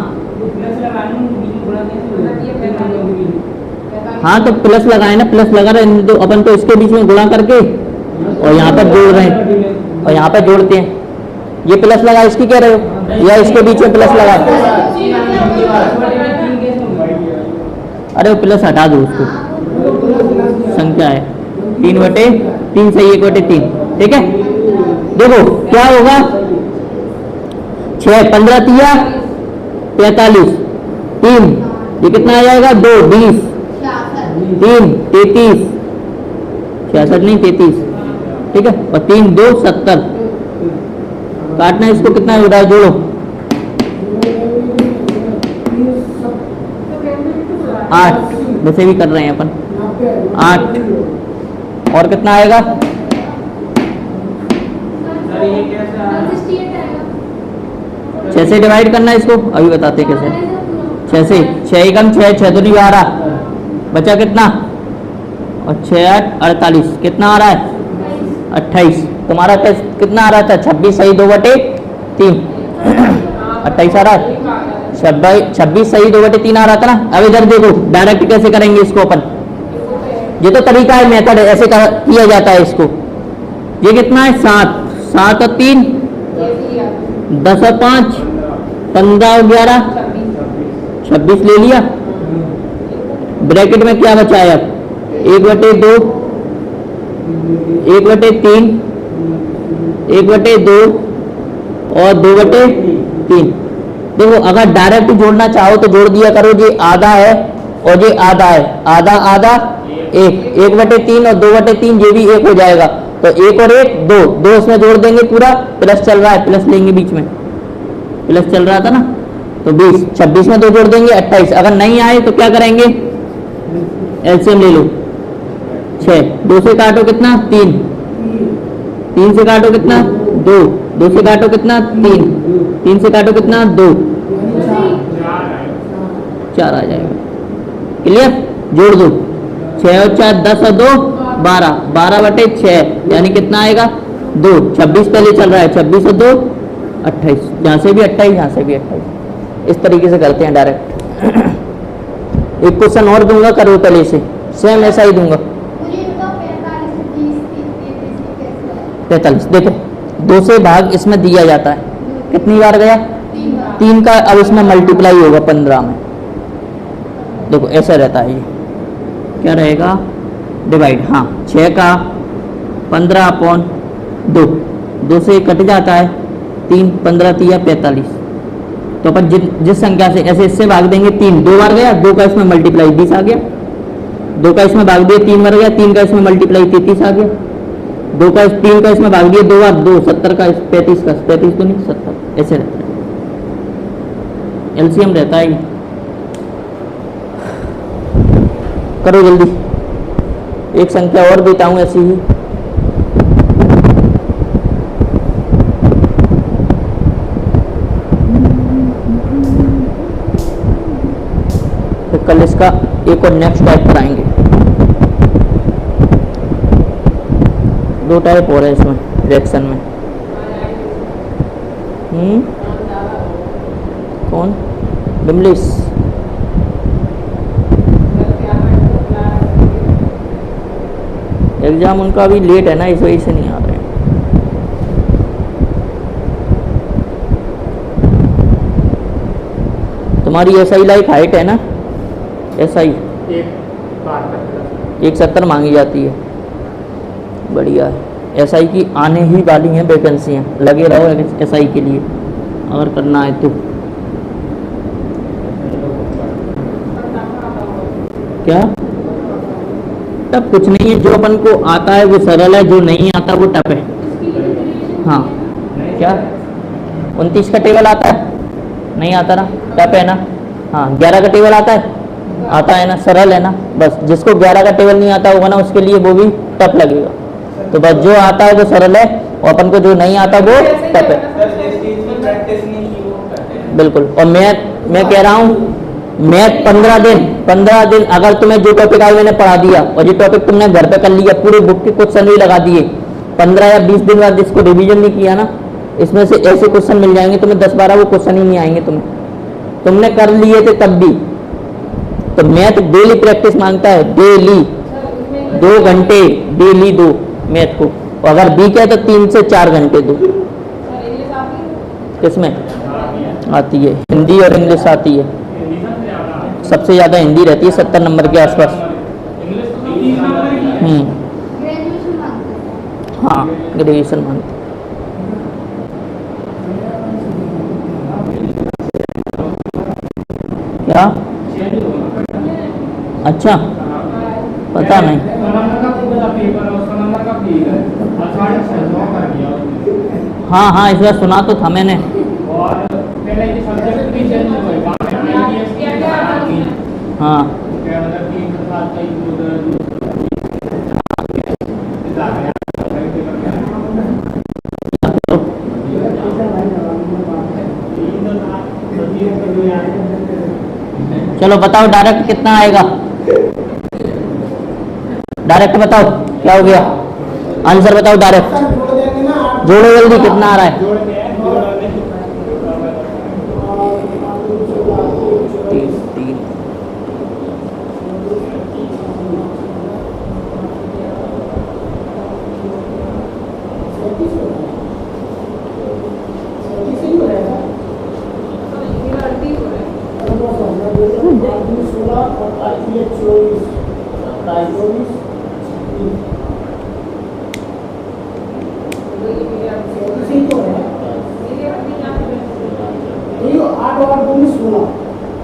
हाँ तो प्लस लगाए ना, प्लस लगा रहे हैं तो अपन तो इसके बीच में गुणा करके और यहाँ पर जोड़ रहे हैं और यहाँ पर जोड़ते हैं। ये प्लस लगा, इसकी कह रहे हो, या इसके बीच में प्लस लगा? अरे वो प्लस हटा दो, उसको संख्या है 3/3 सही 1/3। ठीक है, देखो क्या होगा, 6 15 तिया 45, 3 ये कितना आ जाएगा, 2 20, 3 33, 66 नहीं 33। ठीक है, और 3 2 70। काटना है इसको, कितना हो रहा है, जोड़ो 8, वैसे भी कर रहे हैं अपन 8। और कितना आएगा, 6 से डिवाइड करना है इसको, अभी बताते कैसे। 6 से 6 एकम 6 6 2 नहीं 12, बचा कितना, और 6 8 48, कितना आ रहा है 28। तुम्हारा टेस्ट कितना आ रहा था, 26 सही 2/3। 28 आ रहा है, 26 सही, 2/3 आ रहा था ना। अब इधर देखो डायरेक्ट कैसे करेंगे इसको अपन, ये तो तरीका है, मेथड है, ऐसे किया जाता है इसको। ये कितना है 7, 7 और 3 10 और 5 15 और 11 26 ले लिया। ब्रैकेट में क्या बचा है अब 1/2, 1/3, 1/2 और 2/3। देखो अगर डायरेक्ट जोड़ना चाहो तो जोड़ दिया करो, ये आधा है और ये आधा है, आधा आधा 1/3 और 2/3 ये भी 1 हो जाएगा, तो 1 और 1 2, 2 इसमें जोड़ देंगे, पूरा प्लस चल रहा है, प्लस लेंगे बीच में, प्लस चल रहा था ना, तो 20, 26 में 2 जोड़ देंगे 28। अगर नहीं आए तो क्या करेंगे, एलसीएम ले लो, 6, 2 से काटो कितना 3, 3 से काटो कितना 2, 2 से काटो कितना 3, 3 से काटो कितना 2, 4 आ जाएगा। क्लियर, जोड़ दो, 6 और 4 10 और 2 12, 12/6 यानी कितना आएगा 2, 26 पहले चल रहा है, 26 और 2 28, यहाँ से भी 28, यहाँ से भी 28। इस तरीके से करते हैं डायरेक्ट। एक क्वेश्चन और दूंगा, करो पहले से, सेम ऐसा ही दूंगा। 43 देखो 2 से भाग इसमें दिया जाता है, कितनी बार गया 3 का, अब इसमें मल्टीप्लाई होगा 15 में। देखो ऐसा रहता है, ये क्या रहेगा डिवाइड, हाँ 6 का 15/2, 2 से कट जाता है 3, 15 3 45। तो अपन जिस संख्या से ऐसे इससे भाग देंगे 3, 2 बार गया, 2 का इसमें मल्टीप्लाई 20 आ गया, 2 का इसमें भाग दिया 3 बार गया, 3 का इसमें मल्टीप्लाई 33 आ गया, 3 का इसमें भाग दिया 2 बार, 2 70 का 35 का 35 तो नहीं 70, ऐसे रहता है, एलसीएम रहता है। करो जल्दी, एक संख्या और देता हूं ऐसी ही, तो कल इसका एक और नेक्स्ट टाइप कराएंगे। 2 टाइप हो रहे हैं इसमें रिएक्शन में। कौन बिमलिस, एग्जाम उनका अभी लेट है ना, इस वजह से नहीं आ रहे हैं। तुम्हारी एसआई लाइक हाइट है ना, एसआई 170 मांगी जाती है, बढ़िया है। एसआई की आने ही वाली हैं वैकेंसियाँ, लगे रहो एसआई के लिए अगर करना है तो। क्या टफ कुछ नहीं है, जो अपन को आता है वो सरल है, जो नहीं आता वो टफ है। हाँ क्या 29 का टेबल आता है, नहीं आता ना, टफ है ना। हाँ 11 का टेबल आता है ना, सरल है ना। बस जिसको 11 का टेबल नहीं आता होगा ना उसके लिए वो भी टफ लगेगा। तो बस जो आता है वो सरल है और अपन को जो नहीं आता वो टफ है। बिल्कुल। और मैं कह रहा हूँ मैथ 15 दिन अगर तुम्हें जो टॉपिक आज मैंने पढ़ा दिया और जो टॉपिक तुमने घर पे कर लिया, पूरे बुक के क्वेश्चन भी लगा दिए, 15 या 20 दिन बाद जिसको रिवीजन नहीं किया ना, इसमें से ऐसे क्वेश्चन मिल जाएंगे तुम्हें 10-12 वो क्वेश्चन ही नहीं आएंगे तुमने कर लिए थे तब भी। तो मैथ डेली प्रैक्टिस मांगता है, डेली 2 घंटे डेली दो मैथ को, और अगर बी क्या तो 3 से 4 घंटे दो। किसमें आती है? हिंदी और इंग्लिश आती है, सबसे ज़्यादा हिंदी रहती है 70 नंबर के आसपास। हाँ ग्रेजुएशन मांगते। क्या? अच्छा पता नहीं। हाँ इस बार सुना तो था मैंने। हाँ चलो बताओ डायरेक्ट कितना आएगा, डायरेक्ट बताओ क्या हो गया, आंसर बताओ डायरेक्ट, जोड़ो जल्दी कितना आ रहा है। 3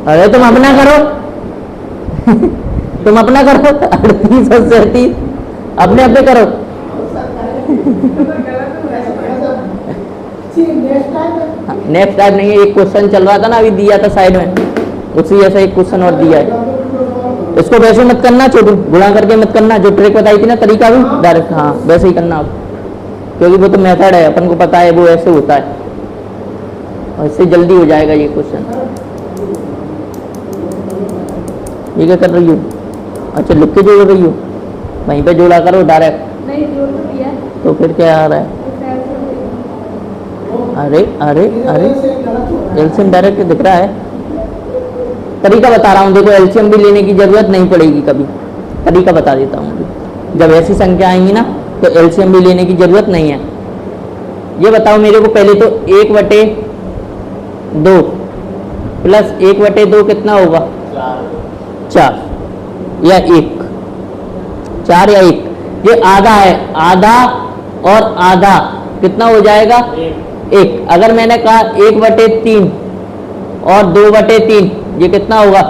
अरे तुम अपना करो तुम अपना करो 38 और 37 अपने अपने करो। नेक्स्ट टाइम नहीं है, एक क्वेश्चन चल रहा था ना अभी दिया था साइड में, उसी जैसा एक क्वेश्चन और दिया है। इसको वैसे मत करना छोटू, गुणा करके मत करना, जो ट्रिक बताई थी ना तरीका भी डायरेक्ट हाँ वैसे ही करना आप, क्योंकि वो तो मेथड है अपन को पता है वो ऐसे होता है और इससे जल्दी हो जाएगा ये क्वेश्चन। ये क्या कर रही हो? अच्छा लिख के जोड़ रही हो, वहीं पे जोड़ा करो डायरेक्ट। नहीं जोड़ तो दिया तो फिर क्या आ रहा है? अरे अरे अरे एलसीएम डायरेक्ट दिख रहा है। तरीका बता रहा हूँ देखो, एलसीएम भी लेने की जरूरत नहीं पड़ेगी कभी, तरीका बता देता हूँ अभी। जब ऐसी संख्या आएंगी ना तो एलसीएम भी लेने की जरूरत नहीं है। ये बताओ मेरे को पहले तो 1/2 प्लस 1/2 कितना होगा? 4 या 1, 4 या 1। ये आधा है, आधा और आधा कितना हो जाएगा? 1। अगर मैंने कहा 1/3 और 2/3 ये कितना होगा?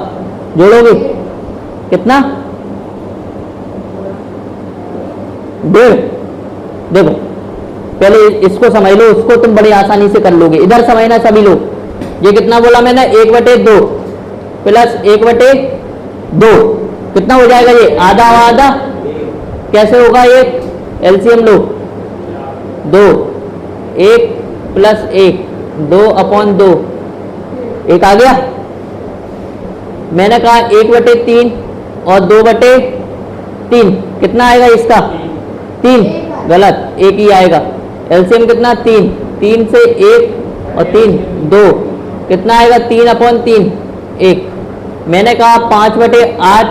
जोड़ोगे कितना? 1.5। देखो पहले इसको समझ लो, उसको तुम बड़ी आसानी से कर लोगे। इधर समझना सभी लोग। ये कितना बोला मैंने? 1/2 प्लस 1/2 कितना हो जाएगा? ये आधा आधा कैसे होगा? एक एलसीएम लो, 2 1 प्लस 1 2/2 1 आ गया। मैंने कहा 1/3 और 2/3 कितना आएगा इसका? 3। गलत, 1 ही आएगा। एलसीएम कितना? 3। 3 से 1 और 3 2 कितना आएगा? 3/3 1। मैंने कहा 5/8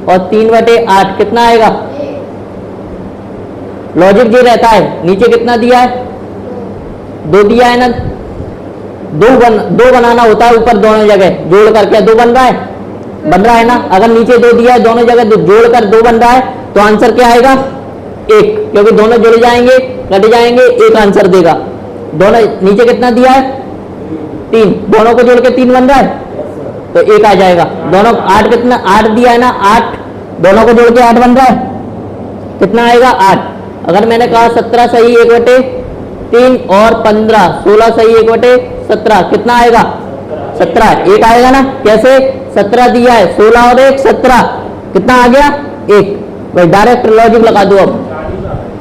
और 3/8 कितना आएगा? लॉजिक ये रहता है। नीचे कितना दिया है? 2 दिया है ना, 2 बनाना होता है ऊपर दोनों जगह जोड़ कर। क्या 2 बन रहा है? बन रहा है ना। अगर नीचे 2 दिया है दोनों जगह जोड़ कर 2 बन रहा है तो आंसर क्या आएगा? 1, क्योंकि दोनों जुड़ जाएंगे कट जाएंगे, 1 आंसर देगा। दोनों नीचे कितना दिया है? 3, दोनों को जोड़ के 3 बन रहा है तो 1 आ जाएगा। दोनों 8 कितना? 8 दिया है ना, 8 दोनों को जोड़ के 8 बन रहा है, कितना आएगा? 8। अगर मैंने कहा 17 सही 1/3 और 15 16 सही 1/17 कितना आएगा? 17। 1 आएगा ना। कैसे? 17 दिया है, 16 और 1 17 कितना आ गया? 1। भाई डायरेक्ट लॉजिक लगा दो। अब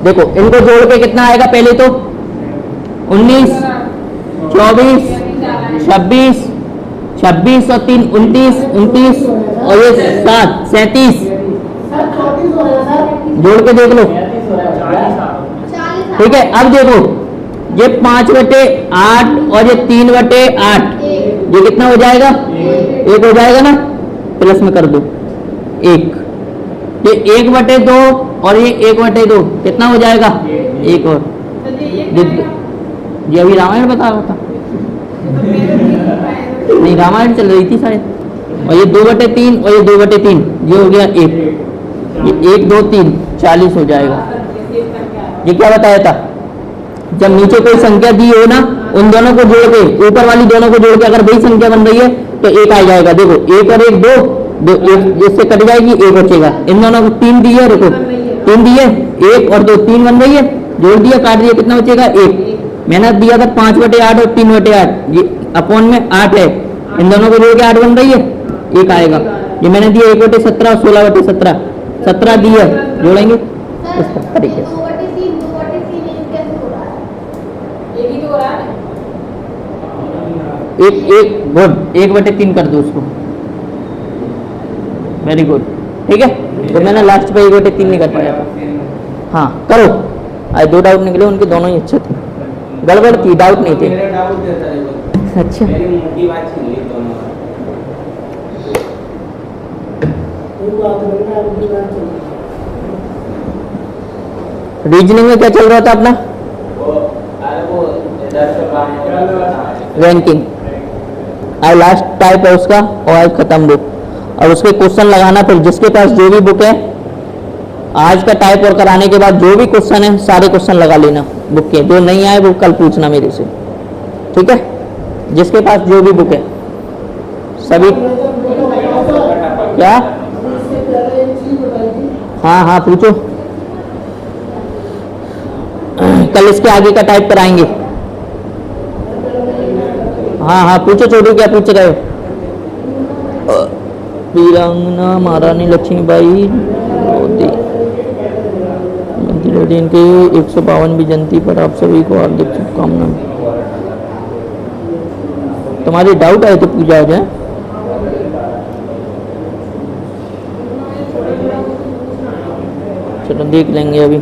देखो इनको जोड़ के कितना आएगा? पहले तो 19 24 26 26 और 3 29 29 और ये 7 37 जोड़ के देख लो। ठीक है। अब देखो ये 5/8 और ये 3/8 ये कितना हो जाएगा? 1 हो जाएगा ना। प्लस में कर दो 1। ये 1/2 और ये 1/2 कितना हो जाएगा? 1 और ये अभी रामायण बता रहा था नहीं, रामायण चल रही थी शायद। और ये 2/3 और ये 2/3 ये हो गया 1। ये 1 2 3 40 हो जाएगा। ये क्या बताया था? जब नीचे कोई संख्या दी हो ना, उन दोनों को जोड़ के, ऊपर वाली दोनों को जोड़ के अगर वही संख्या बन रही है तो 1 आ जाएगा। देखो 1 और 1 2 इससे कट जाएगी, 1 बचेगा। इन दोनों को 3 दी है, देखो 3 दी है, 1 और 2 3 बन रही है, जोड़ दिया काट दिया, कितना बचेगा? 1। मैंने दिया था 5/8 और 3/8, ये अपॉन में 8 है, इन दोनों को जोड़ के 8 बन रही है, 1 आएगा। ये मैंने दिया 1/17 और 16/17 17 दी है, जोड़ेंगे इस तरीके से। एक गुड 1/3 कर दो उसको। Very good. ठीक है। तो मैंने लास्ट पे 1/3 नहीं कर पाया था। हाँ करो। आज 2 डाउट निकले, उनके दोनों ही अच्छे थे, गड़बड़ थी, डाउट नहीं थे। मेरा डाउट देता है। अच्छा मेरी मोटी बात छीन ली दोनों। रीजनिंग में क्या चल रहा था अपना? वो इधर से बाहर रैंकिंग। आज लास्ट टाइप है उसका और आज खत्म बुक। और उसके क्वेश्चन लगाना फिर जिसके पास जो भी बुक है आज का टाइप और कराने के बाद जो भी क्वेश्चन है सारे क्वेश्चन लगा लेना बुक के। जो नहीं आए वो कल पूछना मेरे से, ठीक है? जिसके पास जो भी बुक है सभी। क्या? हाँ हाँ पूछो। कल इसके आगे का टाइप कराएंगे। हाँ हाँ पूछो छोटू, क्या पूछ रहे हो? वीरांगना महारानी लक्ष्मीबाई दिन के 152वीं जयंती पर आप सभी को हार्दिक शुभकामनाएं। तुम्हारी डाउट आए तो पूजा हो जाए। चलो देख लेंगे अभी।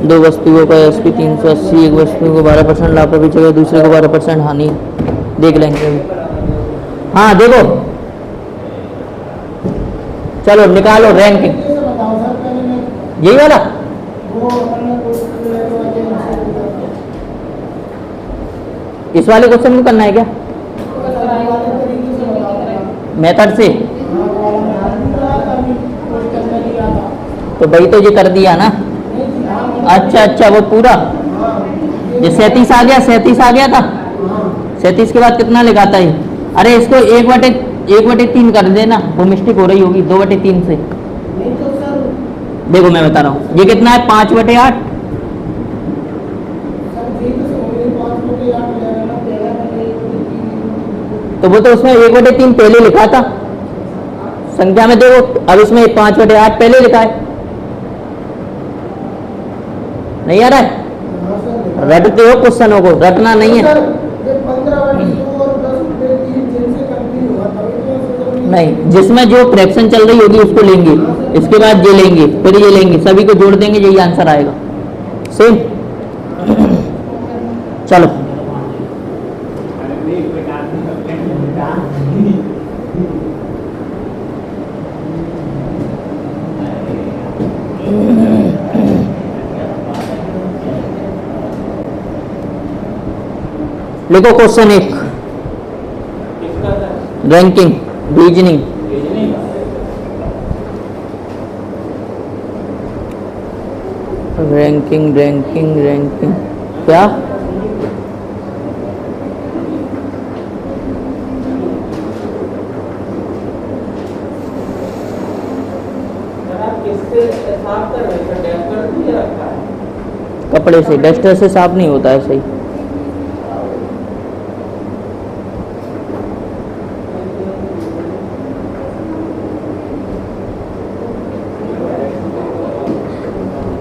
दो वस्तुओं का SP 380, एक वस्तु को 12% लाभ पर बेचा गया, दूसरे को 12% हानि। देख लेंगे अभी। हाँ देखो, चलो निकालो रैंकिंग। यही वाला इस वाले क्वेश्चन को करना है क्या? मेथड से तो भाई तो ये कर दिया ना। अच्छा अच्छा वो पूरा ये 37 आ गया, 37 आ गया था। 37 के बाद कितना लिखा था ये? अरे इसको 1/3 कर देना, वो मिस्टेक हो रही होगी 2/3 से। देखो मैं बता रहा हूँ ये कितना है 5/8। तो वो तो उसमें 1/3 पहले लिखा था संख्या में। देखो अब इसमें 5/8 पहले लिखा है। नहीं आ रहा है? रटते हो क्वेश्चनों को, रटना नहीं है। नहीं, जिसमें जो फ्रैक्शन चल रही होगी उसको लेंगे, इसके बाद ये लेंगे, फिर ये लेंगे, सभी को जोड़ देंगे, यही आंसर आएगा। सेम। चलो लिखो question 1 ranking reasoning. Ranking ranking ranking क्या? कपड़े से, डस्टर से साफ नहीं होता है सही।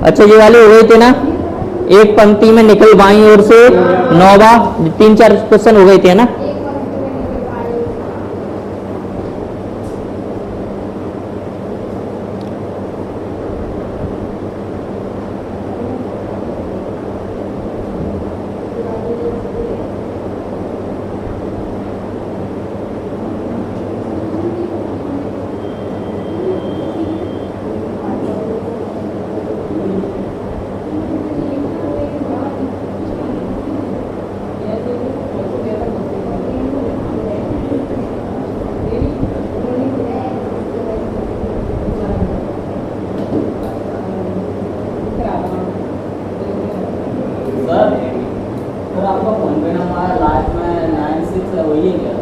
अच्छा ये वाले हो गए थे ना, एक पंक्ति में निकल बाईं ओर से 9वां, 3-4 क्वेश्चन हो गए थे ना। सर आपका फोन पे नंबर लास्ट में 96 है, वही है क्या?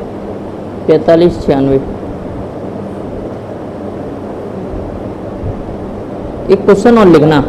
4596। एक क्वेश्चन और लिखना।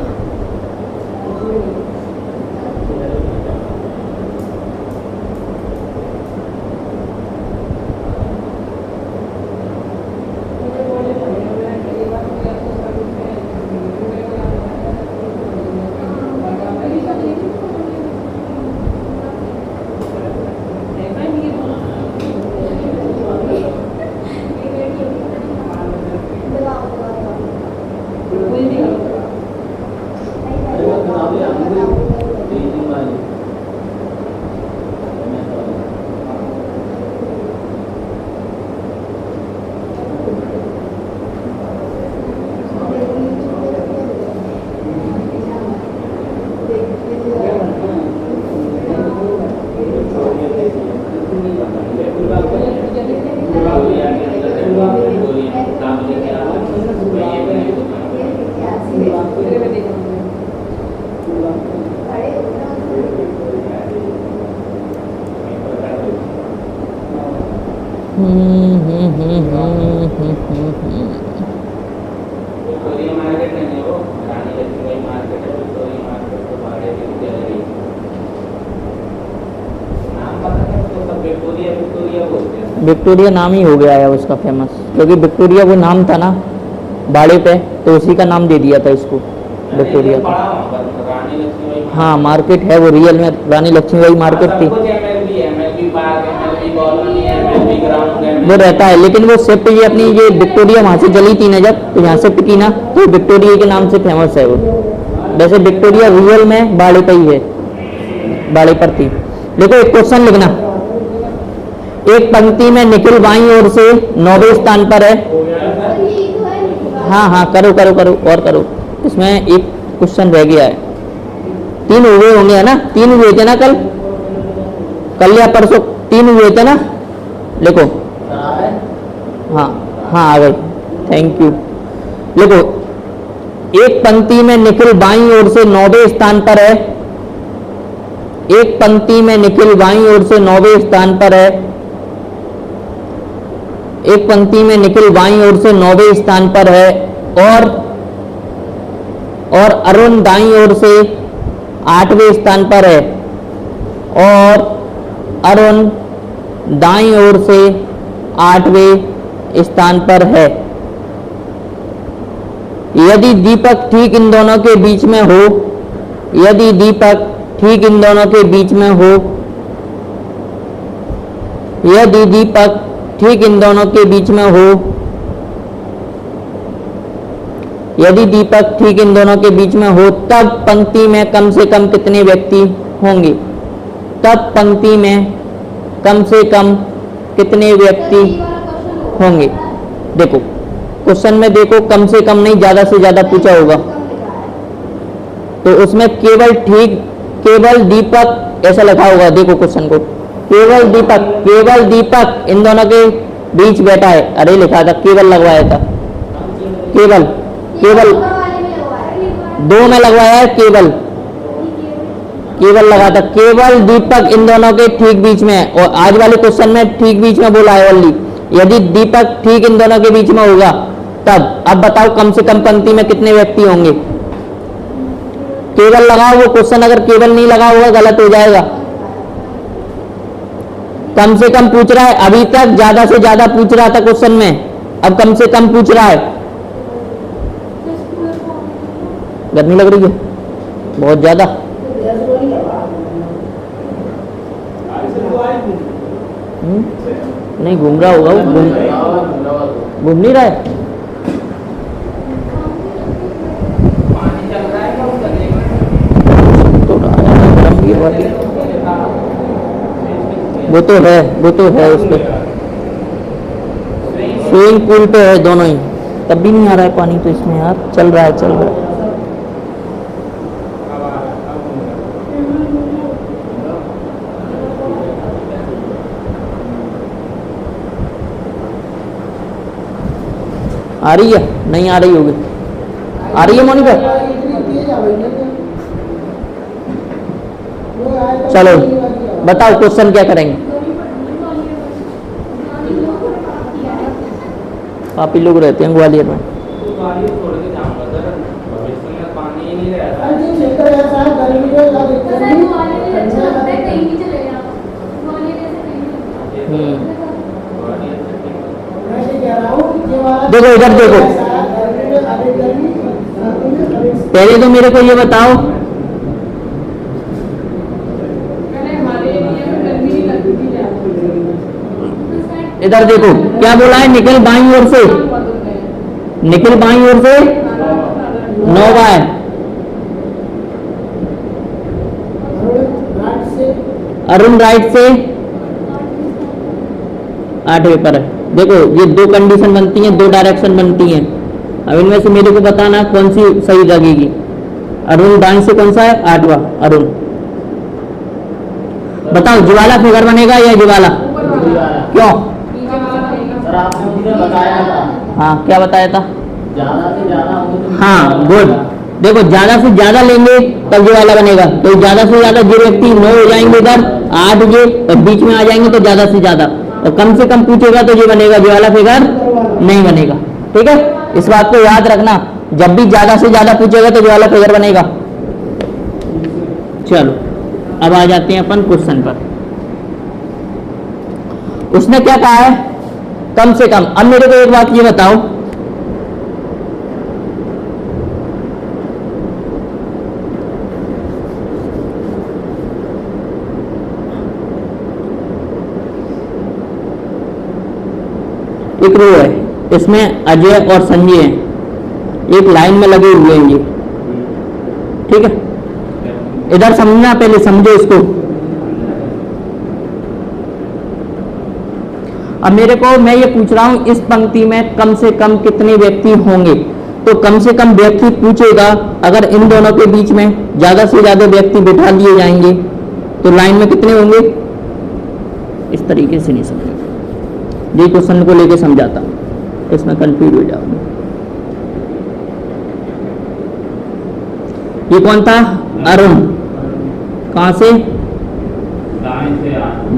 विक्टोरिया मार्केट नहीं है वो, रानी लक्ष्मीबाई मार्केट है, विक्टोरिया मार्केट तो भाड़े की गैलरी। नाम पता है उसको, सब विक्टोरिया विक्टोरिया बोलते हैं। विक्टोरिया नाम ही हो गया है उसका फेमस, क्योंकि विक्टोरिया वो नाम था ना भाड़े पे, तो उसी का नाम दे दिया था इसको विक्टोरिया का। पड़ा वहाँ पर रानी लक्ष्मीबाई हाँ मार्केट है वो, रियल में रानी लक्ष्मीबाई मार्केट थी सब कुछ MLB है, MLB park, MLB colony, MLB ground, वो रहता है। लेकिन वो शिफ्ट ये अपनी ये विक्टोरिया वहाँ से चली थी ना जब, तो यहाँ शिफ्ट की ना, तो विक्टोरिया के नाम से फेमस है वो। वैसे विक्टोरिया रियल में भाड़े पे ही है, भाड़े पर थी। देखो एक क्वेश्चन लिखना, एक पंक्ति में निखिल बाईं ओर से 9वें स्थान पर है। हाँ हाँ करो करो करो और करो, इसमें एक क्वेश्चन रह गया है। 3 हुए होंगे है ना, 3 हुए थे ना कल या परसों 3 हुए थे ना, लिखो। हाँ हाँ आ गई, थैंक यू। लिखो, एक पंक्ति में निखिल बाईं ओर से 9वें स्थान पर है। एक पंक्ति में निखिल बाईं ओर से 9वें स्थान पर है। एक पंक्ति में निखिल बाईं ओर से 9वें स्थान पर है, और अरुण दाईं ओर से 8वें स्थान पर है, और अरुण दाईं ओर से 8वें स्थान पर है। यदि दीपक ठीक इन दोनों के बीच में हो, यदि दीपक ठीक इन दोनों के बीच में हो, यदि दीपक ठीक इन दोनों के बीच में हो, यदि दीपक ठीक इन दोनों के बीच में हो, तब पंक्ति में कम से कम कितने व्यक्ति होंगे? तब पंक्ति में कम से कम कितने व्यक्ति होंगे? देखो क्वेश्चन में देखो, कम से कम नहीं ज्यादा से ज्यादा पूछा होगा, तो उसमें केवल दीपक ऐसा लिखा होगा। देखो क्वेश्चन को, केवल दीपक इन दोनों के बीच बैठा है। अरे लिखा था केवल, लगवाया था केवल 2 में लगवाया है, केवल लगा था। केवल दीपक इन दोनों के ठीक बीच में है, और आज वाले क्वेश्चन में ठीक बीच में बोला है ओनली। यदि दीपक ठीक इन दोनों के बीच में होगा तब, अब बताओ कम से कम पंक्ति में कितने व्यक्ति होंगे? केवल लगाओ, वो क्वेश्चन अगर केवल नहीं लगा होगा गलत हो जाएगा। कम से कम पूछ रहा है, अभी तक ज्यादा से ज्यादा पूछ रहा था क्वेश्चन में, अब कम से कम पूछ रहा है। गर्मी लग रही है बहुत ज्यादा। नहीं घूम रहा होगा वो, घूम नहीं रहा है। वो तो है उस पे, स्विमिंग पूल पे है दोनों ही, तब भी नहीं आ रहा है पानी। तो इसमें यार चल रहा है। आ रही है? नहीं आ रही होगी। आ रही है मोनिका? चलो बताओ क्वेश्चन क्या करेंगे? पापी लोग रहते हैं ग्वालियर में। देखो इधर देखो, पहले तो मेरे को ये बताओ, इधर देखो क्या बोला है? निखिल बाईं ओर से 9वां है, अरुण राइट से 8वें पर है। देखो ये 2 कंडीशन बनती हैं, 2 डायरेक्शन बनती हैं। अब इनमें से मेरे को बताना कौन सी सही लगेगी। अरुण दाएं से कौन सा है? 8वां अरुण। बताओ ज्वाला फिगर बनेगा या ज्वाला? क्यों? बताया था। हाँ क्या बताया था? ज्यादा से ज्यादा। हाँ गुड। देखो ज्यादा से ज्यादा लेंगे तब ज्वाला बनेगा, तो ज्यादा से ज्यादा जो व्यक्ति 9 हो जाएंगे इधर, 8 ये और बीच में आ जाएंगे तो ज्यादा से ज्यादा, तो कम से कम पूछेगा तो ये बनेगा, ये वाला फिगर नहीं बनेगा। ठीक है, इस बात को याद रखना, जब भी ज्यादा से ज्यादा पूछेगा तो ये वाला फिगर बनेगा। चलो अब आ जाते हैं अपन क्वेश्चन पर। उसने क्या कहा है, कम से कम। अब मेरे को एक बात ये बताओ, एक रो है, इसमें अजय और संजय हैं, एक लाइन में लगे हुए हैं ये। ठीक है, इधर समझना, पहले समझो इसको। अब मेरे को, मैं ये पूछ रहा हूं इस पंक्ति में कम से कम कितने व्यक्ति होंगे, तो कम से कम व्यक्ति पूछेगा। अगर इन दोनों के बीच में ज्यादा से ज्यादा व्यक्ति बिठा दिए जाएंगे तो लाइन में कितने होंगे, इस तरीके से नहीं समझेगा। ये क्वेश्चन को लेके समझाता, इसमें कंफ्यूज हो जाओगे। ये कौन था, अरुण, कहां से,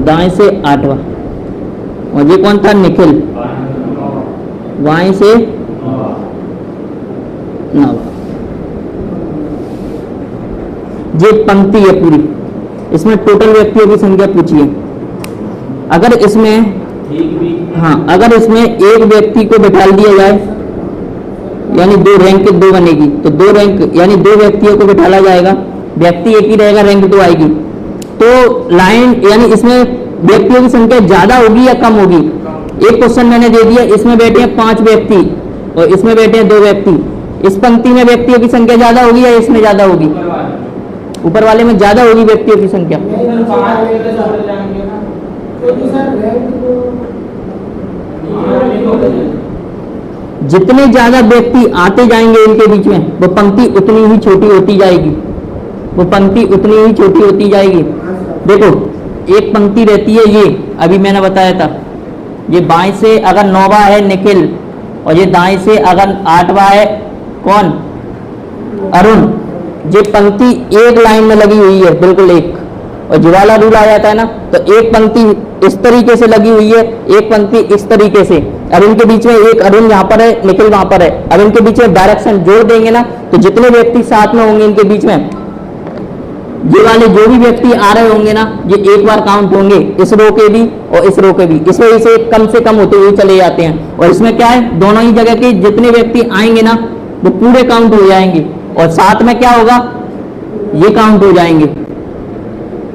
दाएं से 8वां। और ये कौन था, निखिल, बाएं से 9वां। ये पंक्ति है पूरी, इसमें टोटल व्यक्तियों की संख्या पूछी है। अगर इसमें, हाँ, अगर इसमें एक व्यक्ति को बिठा दिया जाए, यानी 2 रैंक 2 बनेगी, तो 2 रैंक यानी 2 व्यक्तियों को बिठाला जाएगा, व्यक्ति एक ही रहेगा, रैंक 2 आएगी। तो लाइन यानी इसमें व्यक्तियों की संख्या ज्यादा होगी या कम होगी। एक क्वेश्चन मैंने दे दिया, इसमें बैठे हैं 5 व्यक्ति और इसमें बैठे हैं 2 व्यक्ति। इस पंक्ति में व्यक्तियों की संख्या ज्यादा होगी या इसमें ज्यादा होगी, ऊपर वाले में ज्यादा होगी व्यक्तियों की संख्या। जितने ज्यादा व्यक्ति आते जाएंगे इनके बीच में, वो पंक्ति उतनी ही छोटी होती जाएगी, वो पंक्ति उतनी ही छोटी होती जाएगी। देखो, एक पंक्ति रहती है ये, अभी मैंने बताया था, ये बाएं से अगर 9वां है निखिल, और ये दाएं से अगर 8वां है कौन, अरुण। ये पंक्ति एक लाइन में लगी हुई है, बिल्कुल एक। और ज्वाला रूल आ जाता है ना, तो एक पंक्ति इस तरीके से लगी हुई है, एक पंक्ति इस तरीके से। अब इनके बीच में एक अरुण यहाँ पर है, निखिल वहां पर है। अब इनके बीच में डायरेक्शन जोड़ देंगे ना, तो जितने व्यक्ति साथ में होंगे इनके बीच में, ये वाले जो भी व्यक्ति आ रहे होंगे ना, ये एक बार काउंट होंगे, इस रो के भी और इस रो के भी। इस वजह से कम से कम होते हुए चले जाते हैं। और इसमें क्या है, दोनों ही जगह के जितने व्यक्ति आएंगे ना, वो पूरे काउंट हो जाएंगे। और साथ में क्या होगा, ये काउंट हो जाएंगे,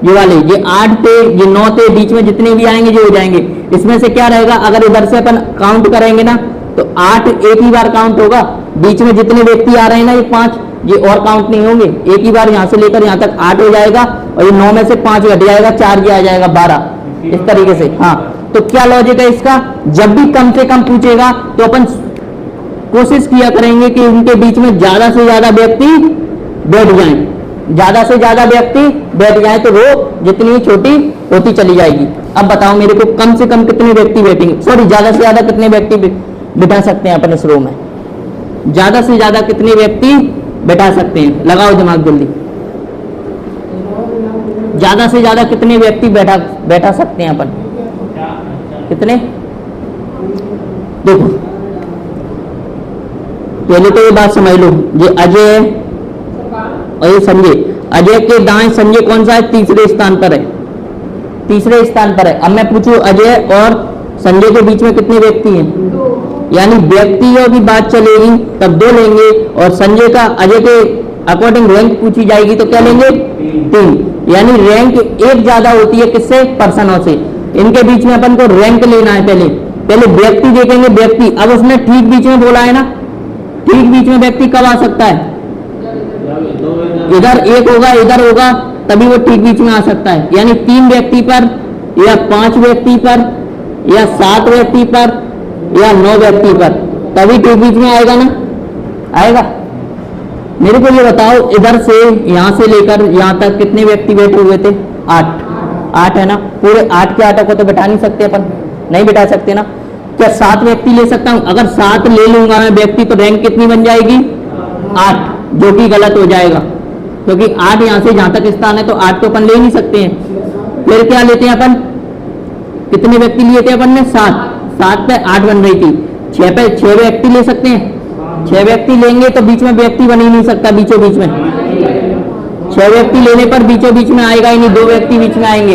ये वाले, ये 8 थे, ये 9 थे, बीच में जितने भी आएंगे जो हो जाएंगे। इसमें से क्या रहेगा, अगर इधर से अपन काउंट करेंगे ना, तो 8 एक ही बार काउंट होगा। बीच में जितने व्यक्ति आ रहे हैं ना, ये 5, ये और काउंट नहीं होंगे, एक ही बार यहाँ से लेकर यहाँ तक 8 हो जाएगा। और ये 9 में से 5 घट जाएगा, 4 ये आ जाएगा 12, इस तरीके से। हाँ, तो क्या लॉजिक है इसका, जब भी कम से कम पूछेगा तो अपन कोशिश किया करेंगे कि उनके बीच में ज्यादा से ज्यादा व्यक्ति बैठ जाएं, ज्यादा से ज्यादा व्यक्ति बैठ जाए, तो रो जितनी छोटी होती चली जाएगी। अब बताओ मेरे को, कम से कम कितने व्यक्ति बैठेंगे, सॉरी ज्यादा से ज्यादा कितने व्यक्ति बिठा सकते हैं अपन इस रो में, ज्यादा से ज्यादा कितने व्यक्ति बैठा सकते हैं, लगाओ दिमाग जल्दी। ज्यादा से ज्यादा कितने व्यक्ति बैठा सकते हैं अपन, कितने, देखो पहले तो ये बात समझ लो, ये अजय और ये संजय। अजय के दाएं संजय कौन सा है, तीसरे स्थान पर है, तीसरे स्थान पर है। अब मैं पूछूं अजय और संजय के बीच में कितने व्यक्ति हैं, यानी व्यक्तियों की बात चलेगी तब 2 लेंगे, और संजय का अजय के अकॉर्डिंग रैंक पूछी जाएगी तो क्या लेंगे, 3। यानी रैंक एक ज्यादा होती है किससे, पर्सनों से। इनके बीच में अपन को रैंक लेना है, पहले व्यक्ति देखेंगे, व्यक्ति। अब उसने ठीक बीच में बोला है ना, ठीक बीच में व्यक्ति कब आ सकता है, इधर 1 होगा, इधर होगा, तभी वो ठीक बीच में आ सकता है। यानी 3 व्यक्ति पर या 5 व्यक्ति पर या 7 व्यक्ति पर या 9 व्यक्ति पर, तभी ठीक बीच में आएगा ना, आएगा। मेरे को ये बताओ, इधर से यहां से लेकर यहां तक कितने व्यक्ति बैठे हुए थे, 8 है ना। पूरे 8 के 8 को तो बैठा नहीं सकते अपन, नहीं बैठा सकते ना। क्या 7 व्यक्ति ले सकता हूं, अगर 7 ले लूंगा मैं व्यक्ति, तो रैंक कितनी बन जाएगी, 8, जो कि गलत हो जाएगा, क्योंकि 8 यहां से जहां तक स्थान है, तो 8 तो अपन ले नहीं सकते हैं। फिर क्या लेते हैं अपन, कितने व्यक्ति लिए थे अपन ने? 7। 7 पे 8 बन रही थी। 6 पे 6 व्यक्ति ले सकते हैं। 6 व्यक्ति लेंगे तो बीच में व्यक्ति बन ही नहीं सकता, बीचों बीच में। 6 व्यक्ति लेने पर बीचों बीच में आएगा ही नहीं, 2 व्यक्ति बीच में आएंगे।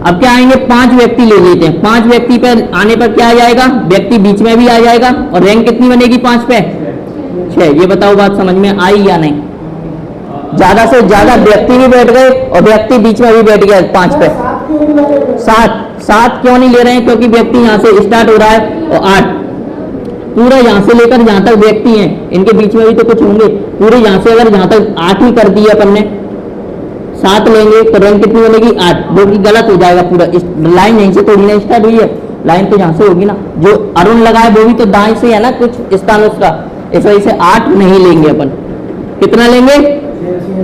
अब क्या आएंगे? 5 व्यक्ति ले लेते हैं। 5 व्यक्ति पे आने पर क्या आ जाएगा? व्यक्ति बीच में भी आ जाएगा और रैंक कितनी बनेगी 5 पे? 6। ये बताओ बात समझ में आई या नहीं? ज्यादा से ज्यादा व्यक्ति भी बैठ गए और व्यक्ति बीच में भी बैठ गया 5 पे। 7 क्यों नहीं ले रहे हैं? क्योंकि व्यक्ति यहाँ से स्टार्ट हो रहा है और 8 पूरा यहाँ से लेकर जहां तक व्यक्ति हैं, इनके बीच में भी तो कुछ होंगे। पूरे यहाँ से अगर जहां तक 8 ही कर दिया अपन ने, 7 लेंगे तो रैंक कितनी बनेगी? 8, जो कि गलत हो जाएगा पूरा। इस लाइन यहीं से थोड़ी ना स्टार्ट हुई है, लाइन तो यहाँ से होगी ना। जो अरुण लगा है वो भी तो दाएं से है ना, कुछ स्थान उसका, इस वजह से 8 नहीं लेंगे अपन। कितना लेंगे?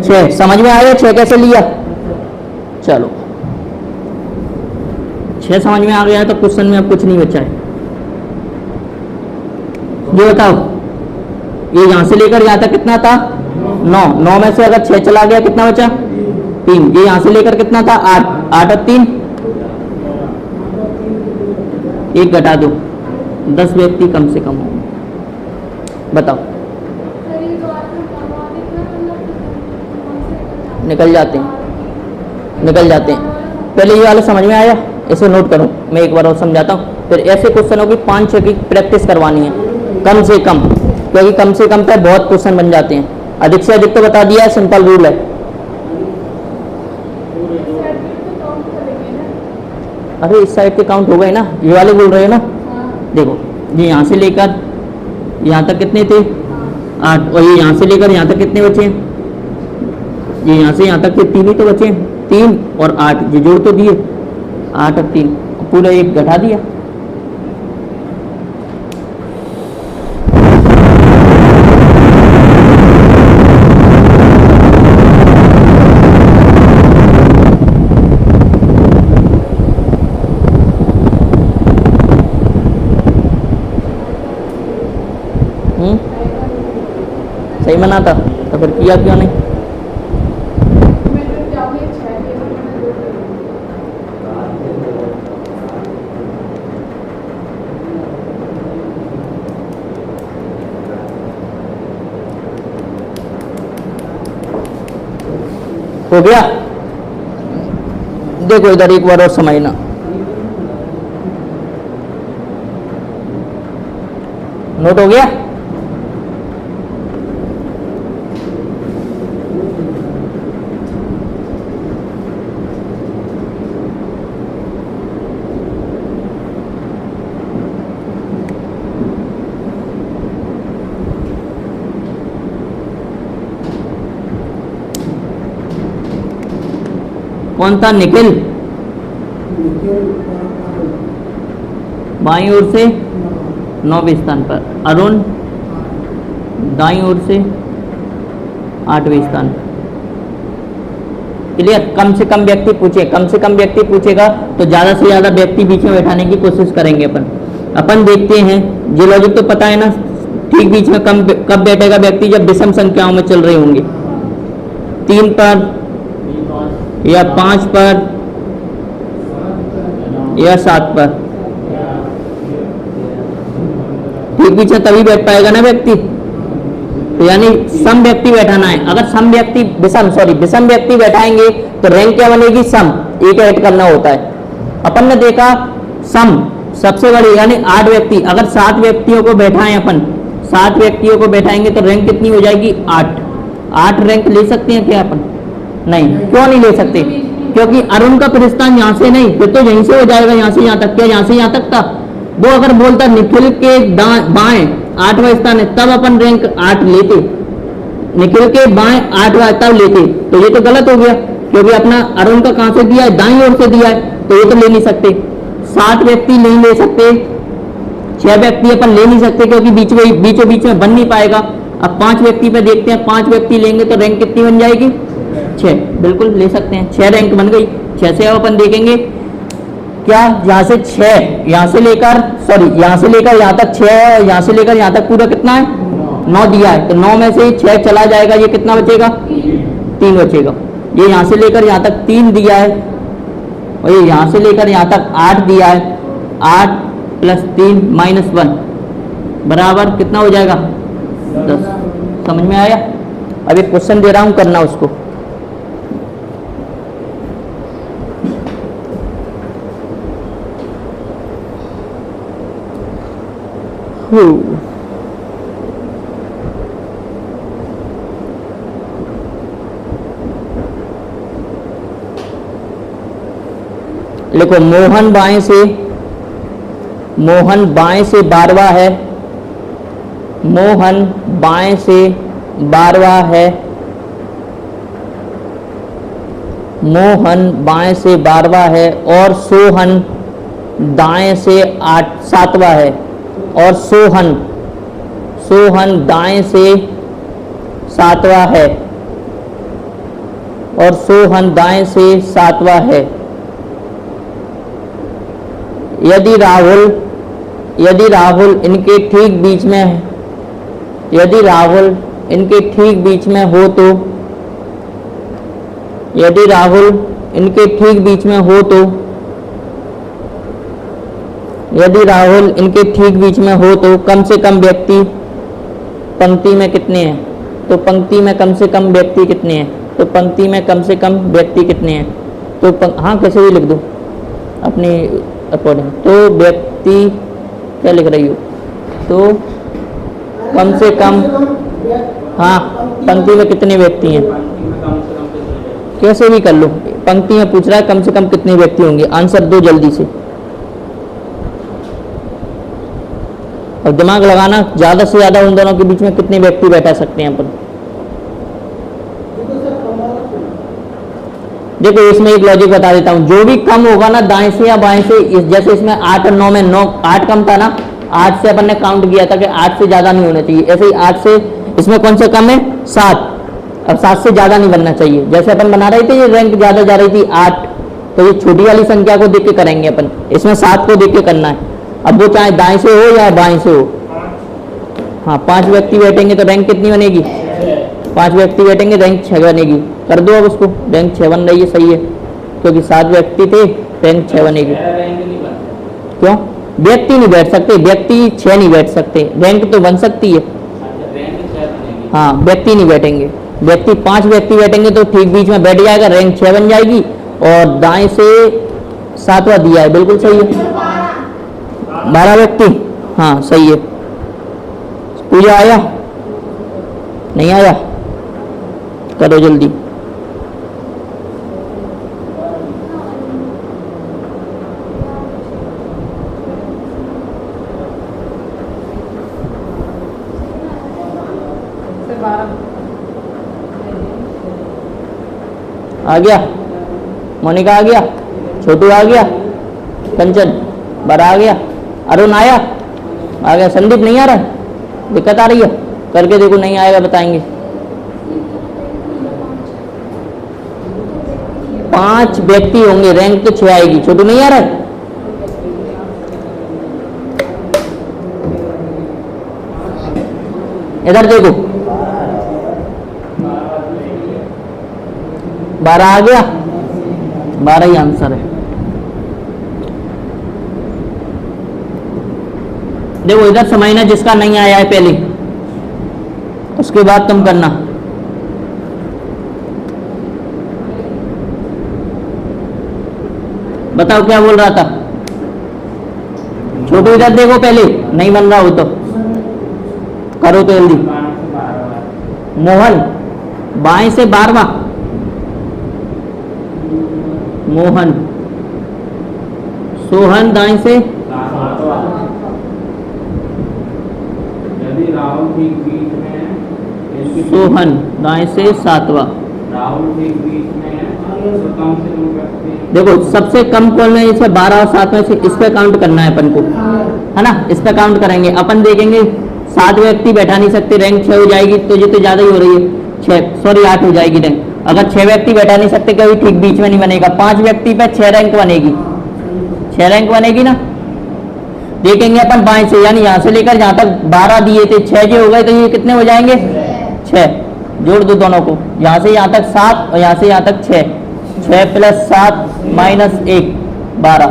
6। समझ में आया 6 कैसे लिया? चलो 6 समझ में आ गया है तो क्वेश्चन में अब कुछ नहीं बचा है। ये बताओ, ये यहां से लेकर यहां तक कितना था? 9। 9 में से अगर 6 चला गया कितना बचा? 3। ये यहां से लेकर कितना था? 8। 8 और 3 1 घटा दो, 10 व्यक्ति कम से कम होंगे। बताओ, निकल जाते हैं। पहले ये वाला समझ में आया? इसे नोट करो, मैं एक बार और समझाता हूँ। फिर ऐसे क्वेश्चनों की 5-6 की प्रैक्टिस करवानी है कम से कम, क्योंकि कम से कम पे बहुत क्वेश्चन बन जाते हैं। अधिक से अधिक तो बता दिया है, सिंपल रूल है। अरे इस साइड के काउंट हो गए ना, ये वाले बोल रहे हो ना। देखो ये यहाँ से लेकर यहाँ तक कितने थे? 8। और ये यहाँ से लेकर यहाँ तक कितने बचे? ये यहाँ से यहाँ तक के 3 ही तो बचे हैं। 3 और 8 ये जोड़ तो दिए, 8 और 3 पूरा 1 घटा दिया। सही बना था तो फिर किया क्यों नहीं? हो गया? देखो इधर एक बार और समझना। नोट हो गया? कौन था? निखिल बाईं ओर से 9वें स्थान पर, अरुण दाईं ओर से 8वें स्थान पर। क्लियर? कम से कम व्यक्ति पूछे, कम से कम व्यक्ति पूछेगा तो ज्यादा से ज्यादा व्यक्ति बीच में बैठाने की कोशिश करेंगे अपन देखते हैं। ये लॉजिक तो पता है ना, ठीक बीच में कब बैठेगा व्यक्ति? जब विषम संख्याओं में चल रहे होंगे, 3 पर या 5 पर या 7 पर, ठीक बीच में तभी बैठ पाएगा ना व्यक्ति। तो यानी सम व्यक्ति बैठाना है। अगर सम व्यक्ति विषम व्यक्ति बैठाएंगे तो रैंक क्या बनेगी? सम। एक ऐड करना होता है। अपन ने देखा सम सबसे बड़ी यानी 8 व्यक्ति, अगर 7 व्यक्तियों को बैठाएं अपन, 7 व्यक्तियों को बैठाएंगे तो रैंक कितनी हो जाएगी? 8। 8 रैंक ले सकते हैं क्या अपन? नहीं। क्यों नहीं ले सकते? क्योंकि अरुण का प्रस्थान यहाँ से नहीं, फिर तो यहीं से हो जाएगा, यहाँ से यहाँ तक। क्या यहाँ से यहाँ तक था? वो अगर बोलता निखिल के बाएं 8वां स्थान है तब अपन रैंक 8 लेते, निखिल के बाएं 8वां तब लेते, तो ये तो गलत हो गया। क्योंकि अपना अरुण का कहां से दिया है? दाईं ओर से दिया है, तो ये तो ले नहीं सकते। 7 व्यक्ति नहीं ले सकते, 6 व्यक्ति अपन ले नहीं सकते क्योंकि बीचों बीच में बन नहीं पाएगा। अब 5 व्यक्ति पे देखते हैं, 5 व्यक्ति लेंगे तो रैंक कितनी बन जाएगी? 6। बिल्कुल ले सकते हैं, 6 रैंक बन गई। 6 से अब अपन देखेंगे क्या, यहाँ से 6 यहाँ से लेकर यहाँ तक 6 है, यहाँ से लेकर यहाँ तक पूरा कितना है? 9 दिया है, तो 9 में से 6 चला जाएगा, ये कितना बचेगा? 3 बचेगा। ये यहाँ से लेकर यहाँ तक 3 दिया है, और ये यहाँ से लेकर यहाँ तक 8 दिया है, 8 + 3 - 1 बराबर कितना हो जाएगा 10। समझ में आया? अब एक क्वेश्चन दे रहा हूँ, करना उसको। लिखो, मोहन बाएं से 12वां है, मोहन बाएं से 12वां है, मोहन बाएं से 12वां है, और सोहन दाएं से 7वां है, और सोहन दाएं से 7वां है, और सोहन दाएं से 7वां है। यदि राहुल इनके ठीक बीच में है, यदि राहुल इनके ठीक बीच में हो तो, यदि राहुल इनके ठीक बीच में हो तो, यदि राहुल इनके ठीक बीच में हो तो कम से कम व्यक्ति पंक्ति में कितने हैं? तो पंक्ति में कम से कम व्यक्ति कितने हैं? तो पंक्ति में कम से कम व्यक्ति कितने हैं? तो हाँ, कैसे भी लिख दो अपनी अकॉर्डिंग। तो व्यक्ति क्या लिख रही हो? तो कम से कम, हाँ, पंक्ति में कितने व्यक्ति हैं? कैसे भी कर लो, पंक्ति में पूछ रहा है कम से कम कितने व्यक्ति होंगे। आंसर दो जल्दी से। और दिमाग लगाना, ज्यादा से ज्यादा उन दोनों के बीच में कितने व्यक्ति बैठा सकते हैं अपन। देखो, इसमें एक लॉजिक बता देता हूँ, जो भी कम होगा ना दाएं से या बाएं से, जैसे इसमें 8 और 9 में 8 कम था ना, 8 से अपन ने काउंट किया था कि 8 से ज्यादा नहीं होना चाहिए। ऐसे ही 8 से इसमें कौन सा कम है? 7। अब 7 से ज्यादा नहीं बनना चाहिए। जैसे अपन बना रहे थे, ये रैंक ज्यादा जा रही थी 8, तो ये छोटी वाली संख्या को देख के करेंगे अपन, इसमें 7 को देख के करना है। अब वो चाहे दाएं से हो या बाएं से हो। हाँ, 5 व्यक्ति बैठेंगे तो रैंक कितनी बनेगी? 5 व्यक्ति बैठेंगे, रैंक 6 बनेगी। कर दो अब उसको, रैंक 6 बन रही है, सही है, क्योंकि 7 व्यक्ति थे, रैंक 6 बनेगी। क्यों? व्यक्ति नहीं बैठ सकते, व्यक्ति 6 नहीं बैठ सकते, रैंक तो बन सकती है। हाँ, व्यक्ति नहीं बैठेंगे, व्यक्ति 5 व्यक्ति बैठेंगे तो ठीक बीच में बैठ जाएगा, रैंक 6 बन जाएगी। और दाएं से 7वां दिया है, बिल्कुल सही है, 12 व्यक्ति। हाँ, सही है। पूजा आया? नहीं आया? करो जल्दी। आ गया? मोनिका आ गया? छोटू आ गया? कंचन बड़ा आ गया? अरुण आया? आ गया? संदीप नहीं आ रहा है? दिक्कत आ रही है? करके देखो, नहीं आएगा बताएंगे। 5 व्यक्ति होंगे, रैंक तो 6 आएगी। छोटू नहीं आ रहा है? इधर देखो, 12 आ गया? 12 ही आंसर है। देखो, इधर समझना जिसका नहीं आया है पहले, उसके बाद तुम करना। बताओ क्या बोल रहा था? छोटू इधर देखो, पहले नहीं बन रहा हो तो करो तो जल्दी। मोहन बाएं से 12वां, मोहन। सोहन दाएं से, यदि राहुल ठीक बीच में है, सोहन दाएं से 7वां, राहुल ठीक बीच में है, तो कम से कम व्यक्ति। देखो, सबसे कम कॉल में इसे 12 और 7 में से इस पे काउंट करना है अपन को, है ना? इस पे काउंट करेंगे अपन। देखेंगे 7 व्यक्ति बैठा नहीं सकते, रैंक 6 हो जाएगी, तो ये तो ज्यादा ही हो रही है, 8 हो जाएगी रैंक। अगर 6 व्यक्ति बैठा नहीं सकते, कभी ठीक बीच में नहीं बनेगा। 5 व्यक्ति पे 6 रैंक बनेगी, 6 रैंक बनेगी ना। देखेंगे अपन बाएं से, यानी यहाँ से लेकर जहाँ तक 12 दिए थे, 6 जो हो गए, तो ये कितने हो जाएंगे? 6। जोड़ दो दोनों को, यहाँ से यहाँ तक 7 और यहाँ से यहाँ तक 6। 6 + 7 -1 12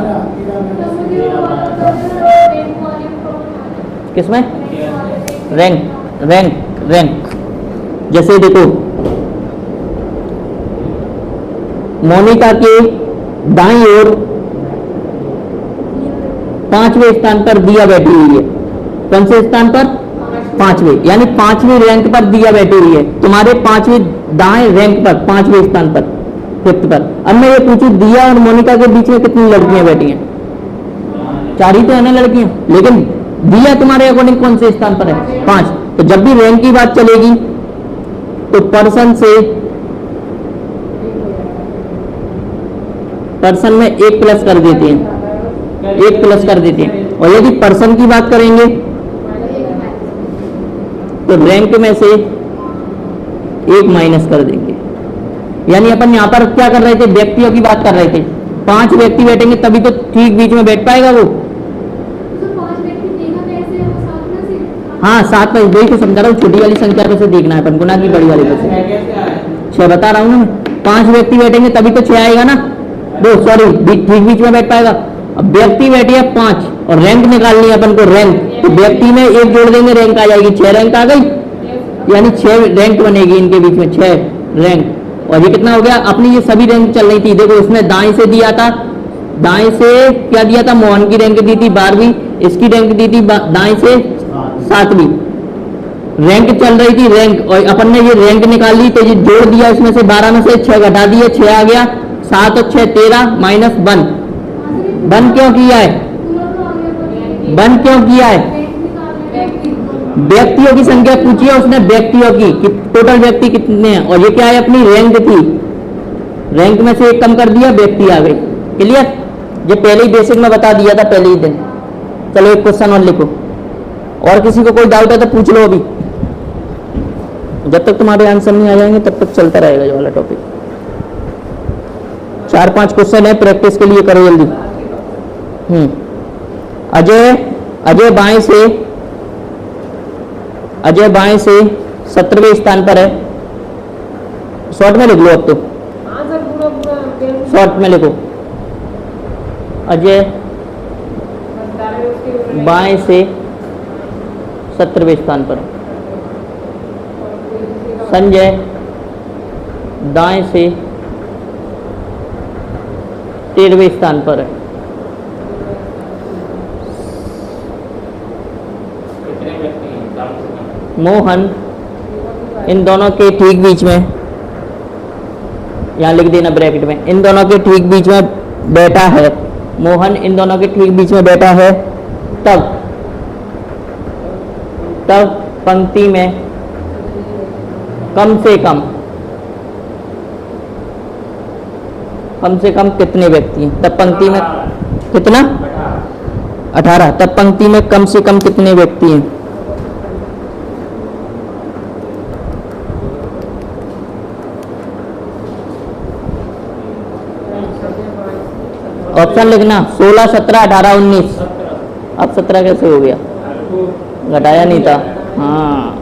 किसमें रैंक जैसे देखो मोनिका के दाईं ओर 5वें स्थान पर दिया बैठी हुई है। कौन से स्थान पर? 5वें, यानी 5वीं रैंक पर दिया बैठी हुई है। तुम्हारे 5वीं दाएं रैंक पर 5वें स्थान पर 5th पर। अब मैं ये पूछूं दिया और मोनिका के बीच में कितनी लड़कियां बैठी हैं? 4 ही तो है ना लड़कियां, लेकिन दिया तुम्हारे अकॉर्डिंग कौन से स्थान पर है? 5। तो जब भी रैंक की बात चलेगी तो पर्सन में 1 प्लस कर देते हैं, 1 प्लस कर देते हैं। और यदि पर्सन की बात करेंगे तो रैंक में से 1 माइनस कर देंगे। यानी अपन यहां पर क्या कर रहे थे? व्यक्तियों की बात कर रहे थे। 5 व्यक्ति बैठेंगे तभी तो ठीक बीच में बैठ पाएगा वो। हाँ, 7 में वही तो समझा रहा हूँ, छोटी वाली संख्या पे से देखना है अपन, गुना की बड़ी वाली पे से। 6 बता रहा हूँ ना, 5 व्यक्ति बैठेंगे तभी तो 6 आएगा ना। सॉरी, ठीक बीच में बैठ पाएगा। अब व्यक्ति बैठी है 5 और रैंक निकालनी है अपन को, रैंक। तो व्यक्ति में 1 जोड़ देंगे, रैंक आ जाएगी, 6 रैंक आ गई, यानी 6 रैंक बनेगी इनके बीच में, 6 रैंक। और ये कितना हो गया? अपनी ये सभी रैंक चल रही थी, देखो इसमें दाएं से दिया था, दाएं से क्या दिया था? मोहन की रैंक दी थी 12वीं, इसकी रैंक दी थी दाएं से 7वीं। रैंक चल रही थी, रैंक, और अपन ने ये रैंक निकाल ली तो ये जोड़ दिया, इसमें से 12 में से 6 घटा दिए, 6 आ गया, 7 और 6 13 माइनस 1। 1 क्यों किया है? 1 क्यों किया है? व्यक्तियों की संख्या पूछी है उसने, व्यक्तियों की कि टोटल व्यक्ति कितने हैं, और ये क्या है? अपनी रैंक थी, रैंक में से 1 कम कर दिया, व्यक्ति आ गए। क्लियर? ये पहले ही बेसिक में बता दिया था, पहले ही दिन। चलो एक क्वेश्चन और लिखो, और किसी को कोई डाउट है तो पूछ लो अभी। जब तक तुम्हारे आंसर नहीं आ जाएंगे तब तक चलता रहेगा ये वाला टॉपिक। 4-5 क्वेश्चन है, प्रैक्टिस के लिए करो जल्दी। अजय बाएं से 17वें स्थान पर है। शॉर्ट में लिख लो अब तो, शॉर्ट में लिखो। अजय बाएं से 17वें स्थान पर है। संजय दाएं से 13वें स्थान पर है। मोहन इन दोनों के ठीक बीच में, यहां लिख देना ब्रैकेट में, इन दोनों के ठीक बीच में बैठा है। मोहन इन दोनों के ठीक बीच में बैठा है, तब पंक्ति में कम से कम कितने व्यक्ति हैं? तब पंक्ति में कितना? 18। तब पंक्ति में कम से कम कितने व्यक्ति हैं? ऑप्शन लिखना 16, 17, 18, 19। अब 17 कैसे हो गया? घटाया नहीं था। हाँ,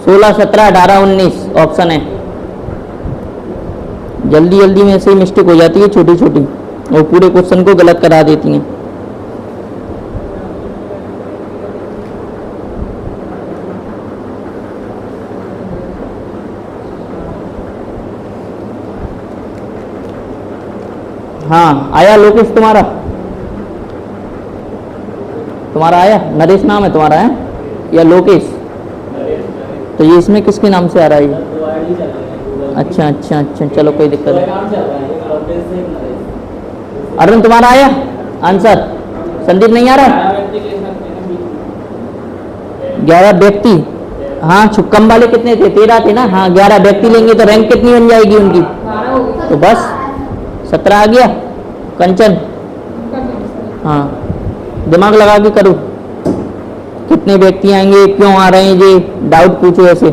16, 17, 18, 19 ऑप्शन है। जल्दी जल्दी में ऐसे ही मिस्टेक हो जाती है छोटी छोटी, और पूरे क्वेश्चन को गलत करा देती हैं। हाँ, आया लोकेश तुम्हारा आया? नरेश नाम है तुम्हारा, है या लोकेश? तो ये इसमें किसके नाम से आ रहा है ये? अच्छा, चलो कोई दिक्कत नहीं। अरुण तुम्हारा आया आंसर? संदीप नहीं आ रहा? 11 व्यक्ति। हाँ, कम वाले कितने थे? 13 थे ना। हाँ, 11 व्यक्ति लेंगे तो रैंक कितनी बन जाएगी उनकी? तो बस 17 आ गया। कंचन, हाँ, दिमाग लगा के करो, कितने व्यक्ति आएंगे, क्यों आ रहे हैं, ये डाउट पूछो ऐसे।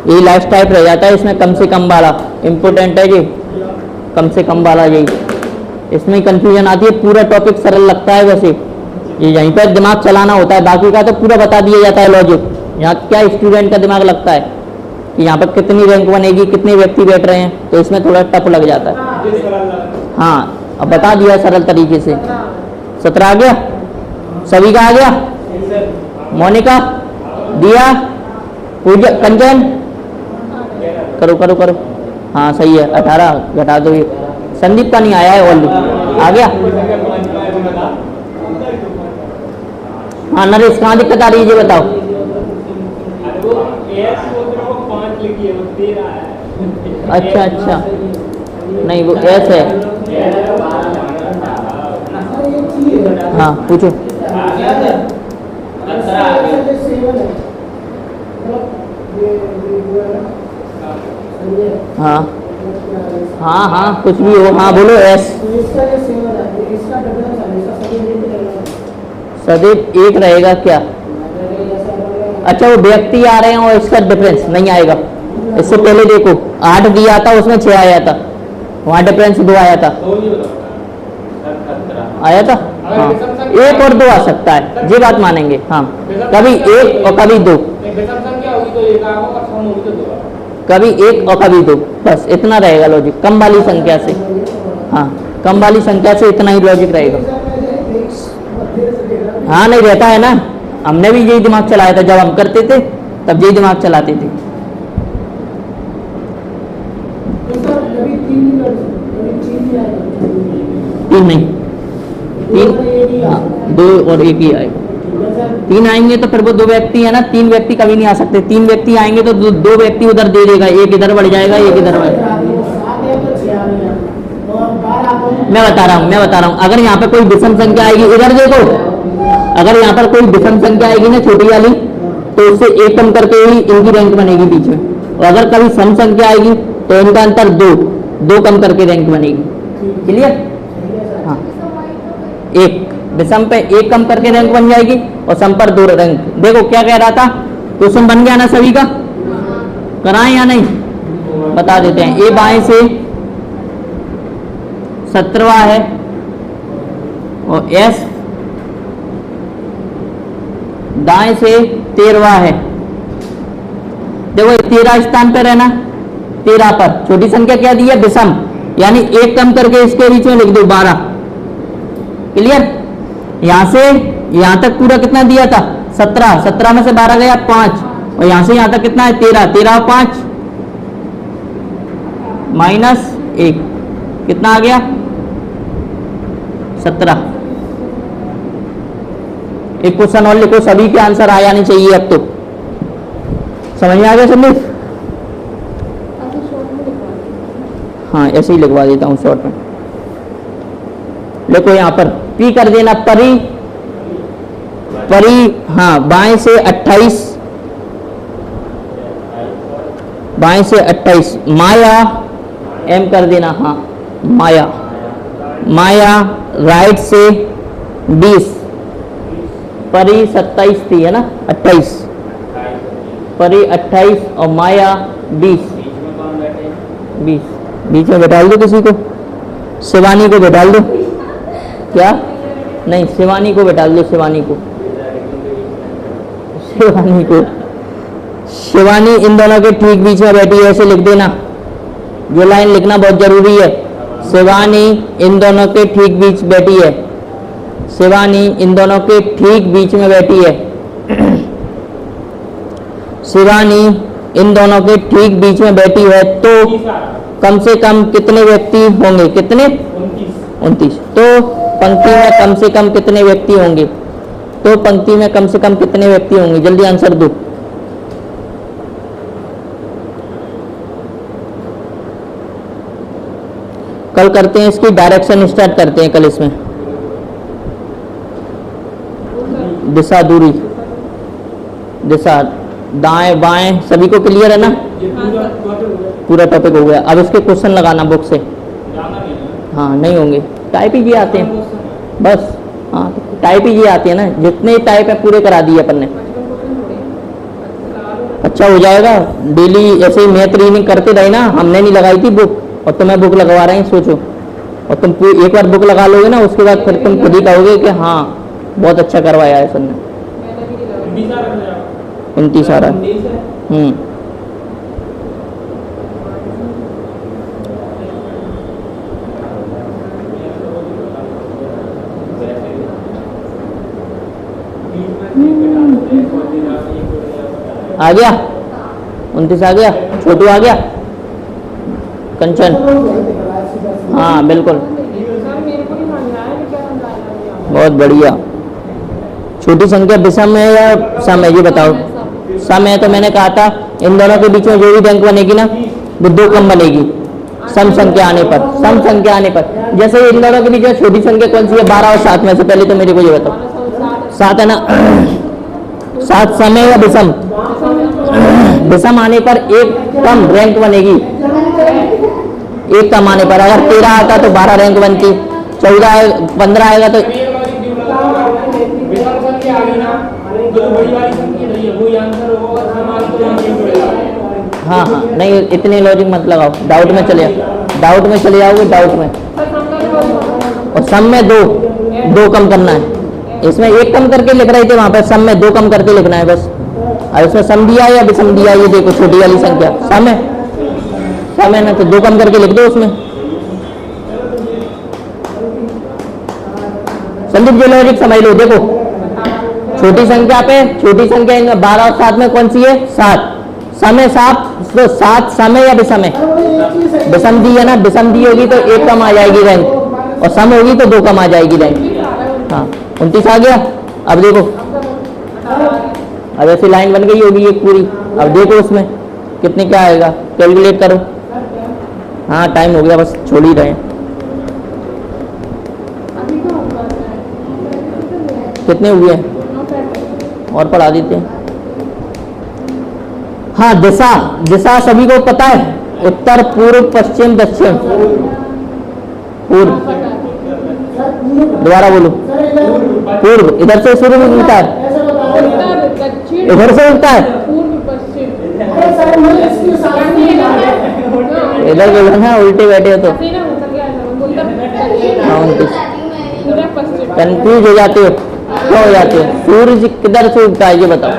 ये लास्ट टाइप रह जाता है इसमें, कम से कम वाला इंपॉर्टेंट है, ये कम से कम वाला, यही इसमें कंफ्यूजन आती है। पूरा टॉपिक सरल लगता है वैसे, ये यहीं पर दिमाग चलाना होता है, बाकी का तो पूरा बता दिया जाता है लॉजिक। यहाँ क्या स्टूडेंट का दिमाग लगता है, कि यहाँ पर कितनी रैंक बनेगी, कितने व्यक्ति बैठ रहे हैं, तो इसमें थोड़ा टफ लग जाता है। हाँ, अब बता दिया सरल तरीके से। 17 आ गया, सभी का आ गया, मोनिका, दिया, पूजा, कंचन, करो करो करो, हाँ सही है। 18 घटा दो, ये संदीप का नहीं आया है ऑलरेडी, आ गया। हाँ नरेश, कहाँ दिक्कत आ रही है ये बताओ। अच्छा अच्छा, नहीं वो एस है। हाँ पूछो। हाँ हाँ हाँ कुछ भी हो, हाँ बोलो एस। सदैव एक रहेगा क्या? अच्छा वो व्यक्ति आ रहे हैं और इसका डिफरेंस नहीं आएगा। इससे पहले देखो 8 दिया था, उसमें 6 आया था, वहाँ डिफरेंस 2 आया था, आया था। हाँ 1 और 2 आ सकता है, ये बात मानेंगे। हाँ कभी 1 और कभी 2, कभी 1 और कभी 2, बस इतना रहेगा लॉजिक कम वाली संख्या से। हाँ कम वाली संख्या से इतना ही लॉजिक रहेगा। हाँ नहीं रहता है ना, हमने भी यही दिमाग चलाया था जब हम करते थे, तब यही दिमाग चलाते थे। तीन नहीं, 2 और 1 ही आएगा। 3 आएंगे तो फिर वो 2 व्यक्ति है ना, 3 व्यक्ति कभी नहीं आ सकते। 3 व्यक्ति आएंगे तो 2 व्यक्ति उधर दे देगा, 1 इधर बढ़ जाएगा, 1 इधर बढ़ जाएगा। मैं बता रहा हूँ अगर यहाँ पे कोई विषम संख्या आएगी, इधर देखो, अगर यहाँ पर कोई विषम संख्या आएगी ना छोटी वाली, तो उससे 1 कम करके ही इनकी रैंक बनेगी बीच में। और अगर कभी सम संख्या आएगी तो इनका अंतर 2 कम करके रैंक बनेगी। क्लियर? हाँ 1 विषम पे 1 कम करके रैंक बन जाएगी और सम पर 2 रैंक। देखो क्या कह रहा था, क्वेश्चन बन गया ना सभी का? कराएं या नहीं? बता देते हैं। ए बाएं से 17वां है और एस दाएं से 13वां है। देखो 13 स्थान पर है ना, 13 पर छोटी संख्या क्या दी है? विषम, यानी 1 कम करके इसके बीच में लिख दो 12। क्लियर? यहां से यहां तक पूरा कितना दिया था? 17, 17 में से 12 गया 5, और यहां से यहां तक कितना है? 13, 13 और 5 माइनस 1, कितना आ गया? 17। एक क्वेश्चन और लिखो, सभी के आंसर आ जाने चाहिए अब तो। समझ में आ गया संदीप? हाँ ऐसे ही लिखवा देता हूँ शॉर्ट में। देखो यहाँ पर पी कर देना, परी परी, हाँ बाएं से 28, बाएं से 28, माया एम कर देना, हाँ माया, माया राइट से 20, परी 27 थी है ना, 28, परी 28 और माया 20, बीच में बैठाल दो किसी को, शिवानी को बैठाल दो। क्या? नहीं शिवानी को बैठाल दो, शिवानी को, शिवानी को, शिवानी इन दोनों के ठीक बीच में बैठी है, ऐसे लिख देना। ये लाइन लिखना बहुत जरूरी है। शिवानी इन दोनों के ठीक बीच बैठी है, शिवानी इन दोनों के ठीक बीच में बैठी है, शिवानी इन दोनों के ठीक बीच में बैठी है, तो कम से कम कितने व्यक्ति होंगे? कितने? 29। तो पंक्ति में कम से कम कितने व्यक्ति होंगे? तो पंक्ति में कम से कम कितने व्यक्ति होंगे? जल्दी आंसर दो। कल करते हैं इसकी डायरेक्शन, स्टार्ट करते हैं कल इसमें। दिशा दूरी, दिशा दाएं बाएं, सभी को क्लियर है ना? पूरा टॉपिक हो गया। अब इसके क्वेश्चन लगाना बुक से। हाँ नहीं होंगे, टाइप ही ये आते हैं बस। हाँ टाइप ही ये आते हैं ना, जितने टाइप है पूरे करा दिए अपन ने। अच्छा हो जाएगा, डेली ऐसे ही मैथ रीडिंग करते रहे ना। हमने नहीं लगाई थी बुक और तुम्हें बुक लगवा रहे हैं, सोचो। और तुम एक बार बुक लगा लोगे ना, उसके बाद फिर तुम खुद ही कहोगे कि हाँ बहुत अच्छा करवाया है सर ने। 29 आ रहा है। आ गया 29 आ गया, छोटू आ गया, कंचन, हाँ बिल्कुल, बहुत बढ़िया। छोटी संख्या विषम है या सम है, ये बताओ। सम है तो मैंने कहा था इन दोनों के बीच में जो भी रैंक बनेगी ना वो 2 कम बनेगी सम संख्या आने पर, सम संख्या आने पर। जैसे इन दोनों के बीच में छोटी संख्या कौन सी है, 12 और 7 में से, पहले तो मेरे को ये बताओ। 7 है ना, 7 सम है या विषम? विषम आने पर एक कम रैंक बनेगी, एक कम आने पर। अगर 13 आता तो 12 रैंक बनती, 14 15 आएगा तो हाँ हाँ नहीं, इतने लॉजिक मत लगाओ, डाउट में चले जाओगे डाउट में। और सम में 2 कम करना है, इसमें 1 कम करके लिख रहे थे, वहां पर सम में 2 कम करके लिखना है बस। और इसमें सम दिया है या विषम दिया है, ये देखो छोटी वाली संख्या सम है ना, तो 2 कम करके लिख दो उसमें। संदीप जी लॉजिक समझ लो, देखो छोटी संख्या पे, छोटी संख्या इनमें 12 और 7 में कौन सी है, 7 सम है, 7 सम है या विषम है? विषम दी है ना, विषम दी होगी तो 1 कम आ जाएगी रैंक, और सम होगी तो 2 कम आ जाएगी रैंक। हाँ 29 आ गया। अब देखो, अब ऐसी लाइन बन गई होगी एक पूरी, अब देखो उसमें कितने क्या आएगा, कैलकुलेट करो। हाँ टाइम हो गया, बस छोड़ ही रहे हैं। कितने हुए हैं और पढ़ा देते हैं। हाँ दिशा सभी को पता है, उत्तर पूर्व पश्चिम दक्षिण। पूर्व, दोबारा बोलो। पूर्व इधर से शुरू में मिलता है, इधर से मिलता है, इधर बोलो ना, उल्टे बैठे हो तो कंफ्यूज हो जाते हो, क्यों हो जाते हो? सूरज किधर से उगता है ये बताओ।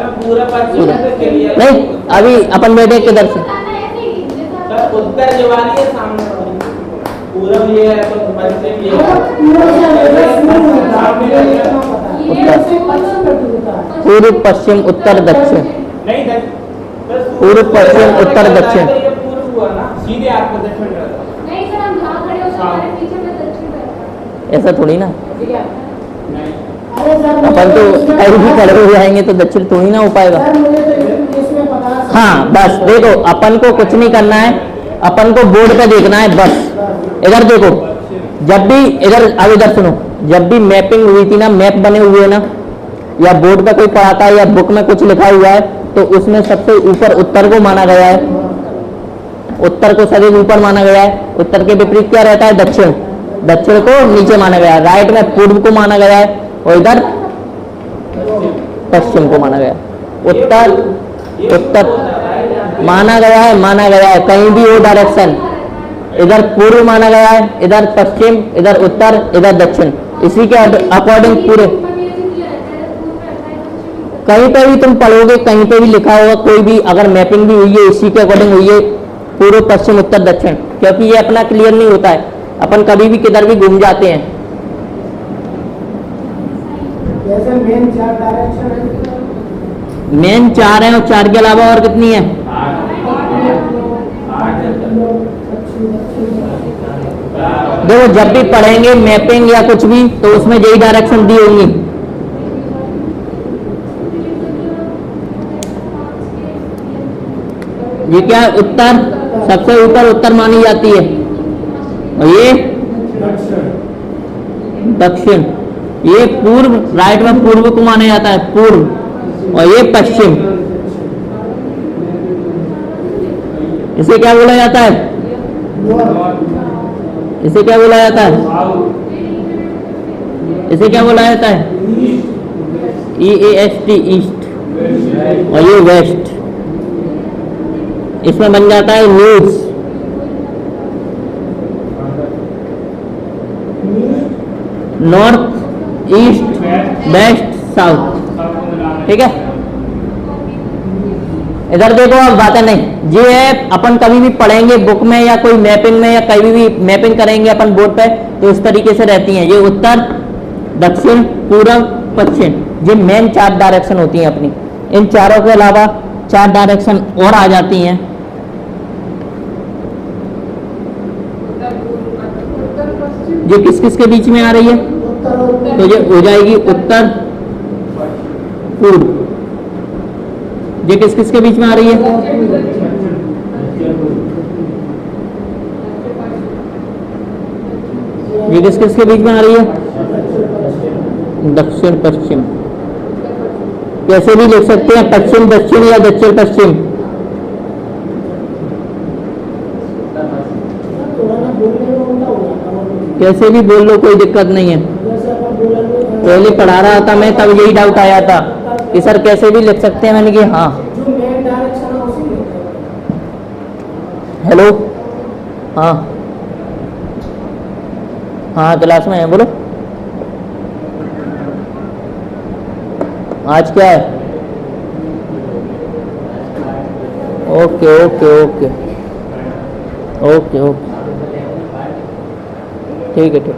नहीं अभी अपन बैठे किधर से, उत्तर जो वाली है सामने वाली, पूरब ये है तो पश्चिम ये है। पूर्व पश्चिम उत्तर दक्षिण, पूर्व पश्चिम उत्तर दक्षिण। सीधे आपको दक्षिण ऐसा थोड़ी ना, अपन तो कहीं भी खड़े हो जाएंगे तो दक्षिण थोड़ी ना हो पाएगा। हाँ बस देखो, अपन को कुछ नहीं करना है, अपन को बोर्ड पे देखना है बस। इधर देखो, जब भी इधर, अब इधर सुनो, जब भी मैपिंग हुई थी ना, मैप बने हुए ना, या बोर्ड पे कोई पढ़ाता है या बुक में कुछ लिखा हुआ है, तो उसमें सबसे ऊपर उत्तर को माना गया है, उत्तर को सबसे ऊपर माना गया है। उत्तर के विपरीत क्या रहता है, दक्षिण, दक्षिण को नीचे माना गया है। राइट में पूर्व को माना गया है और इधर पश्चिम को माना गया। उत्तर माना गया है, कहीं भी हो डायरेक्शन, इधर पूर्व माना गया है, इधर पश्चिम, इधर उत्तर, इधर दक्षिण, इसी के अकॉर्डिंग पूरे। कहीं पे भी तुम पढ़ोगे, कहीं पे भी लिखा होगा, कोई भी अगर मैपिंग भी हुई है इसी के अकॉर्डिंग हुई है, पूर्व पश्चिम उत्तर दक्षिण, क्योंकि ये अपना क्लियर नहीं होता है, अपन कभी भी किधर भी घूम जाते हैं। जैसे मेन 4 डायरेक्शन है, मेन 4 है और 4 के अलावा और कितनी है? देखो जब भी पढ़ेंगे मैपिंग या कुछ भी तो उसमें यही डायरेक्शन दी होंगी। ये क्या है? उत्तर, सबसे ऊपर उत्तर मानी जाती है, और ये दक्षिण, ये पूर्व, राइट में पूर्व को माना जाता है, पूर्व, और ये पश्चिम। इसे क्या बोला जाता है? इसे क्या बोला जाता है? इसे क्या बोला जाता है? EAST, ईस्ट, और ये वेस्ट। इसमें बन जाता है news, north, east, west, south. ठीक है, इधर देखो अब बातें नहीं, ये है अपन कभी भी पढ़ेंगे बुक में या कोई मैपिंग में या कभी भी मैपिंग करेंगे अपन बोर्ड पे, तो इस तरीके से रहती हैं। ये उत्तर, दक्षिण, पूर्व, पश्चिम, ये मेन 4 डायरेक्शन होती हैं अपनी। इन चारों के अलावा 4 डायरेक्शन और आ जाती हैं। ये किस किस के बीच में आ रही है? उत्तर और तो ये हो जाएगी उत्तर पूर्व। ये किस किस के बीच में आ रही है? ये किस किस के बीच में आ रही है? दक्षिण पश्चिम। कैसे भी लिख सकते हैं, पश्चिम दक्षिण या दक्षिण पश्चिम। थोड़ा ना बोलने में उल्टा हो जाता है। कैसे भी बोल लो, कोई दिक्कत नहीं है। जैसे अपन बोलेंगे पहले पढ़ा रहा था मैं, तब यही डाउट आया था कि सर कैसे भी लिख सकते हैं। मैंने कहा हाँ। जो मेन डायरेक्शन है उसी में हेलो, हाँ हाँ क्लास में है, बोलो। आज क्या है? Okay okay okay okay okay, ठीक है ठीक।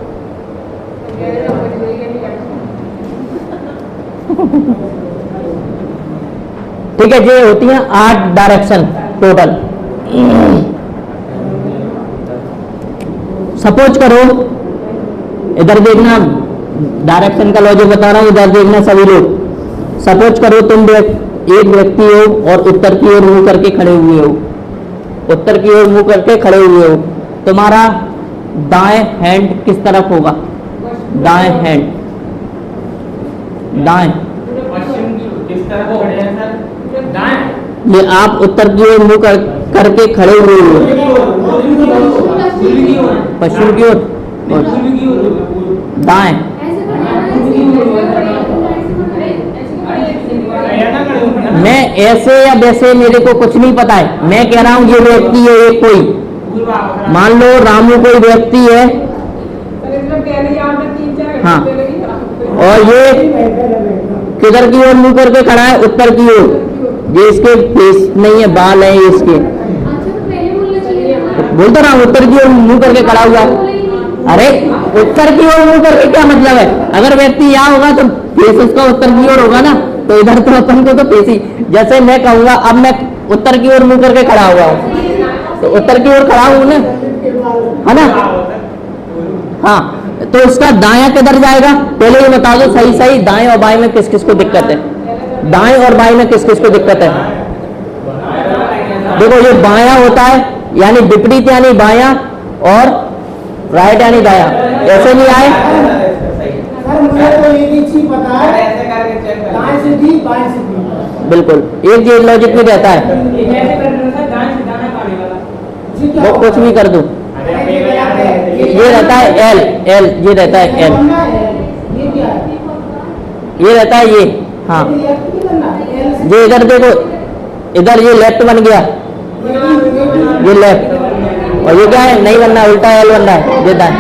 ठीक है, ये होती हैं 8 डायरेक्शन टोटल। सपोज करो, इधर देखना, डायरेक्शन का लॉजिक बता रहा हूं, इधर देखना सभी लोग। सपोज करो तुम एक व्यक्ति हो और उत्तर की ओर मुंह करके खड़े हुए हो। उत्तर की ओर मुंह करके खड़े हुए हो। तुम्हारा दाएं हैंड किस तरफ होगा? दाएं हैंड, दाएं। पश्चिम की किस तरफ खड़े हैं सर? दाएं। ये आप उत्तर की ओर मुंह करके खड़े हुए हो। पश्चिम की ओर, दाएं। मैं ऐसे या वैसे मेरे को कुछ नहीं पता है। मैं कह रहा हूं ये व्यक्ति है, ये कोई, मान लो रामू कोई व्यक्ति है, हाँ, और ये किधर की ओर मुंह करके खड़ा है? उत्तर की ओर। ये इसके फेस नहीं है, बाल है ये इसके। बोल तो रहा हूं, उत्तर की ओर मुंह करके खड़ा हुआ। अरे उत्तर की ओर मुंह करके क्या मतलब है? अगर व्यक्ति यहाँ होगा तो फेस उसका उत्तर की ओर होगा ना, तो इधर तो अपन को तो फेस ही। जैसे मैं कहूंगा अब मैं उत्तर की ओर मुंह करके खड़ा हुआ हूँ, तो उत्तर की ओर खड़ा हूं ना, है ना? हाँ, तो इसका दायां किधर जाएगा? पहले ये बता दो सही सही, दाएं और बाएं में किस किस को दिक्कत है? दाएं और बाएं में किस किस को दिक्कत है? देखो, ये बायां होता है यानी विपरीत यानी बायां, और राइट यानी दायां। ऐसे नहीं आए? सर मुझे तो एक ही चीज पता है, ऐसे करके चेक कर। दाएं से दी बाएं से दी। बिल्कुल, एक ये लॉजिक भी रहता है। जी क्या वो कुछ भी कर दूं, ये रहता है एल, ये रहता है एल, ये क्या है? ये रहता है ये, हाँ। ये इधर देखो, इधर ये लेफ्ट बन गया, ये लेफ्ट, और ये क्या है? नहीं बनना, उल्टा एल बनना है, ये दाएं।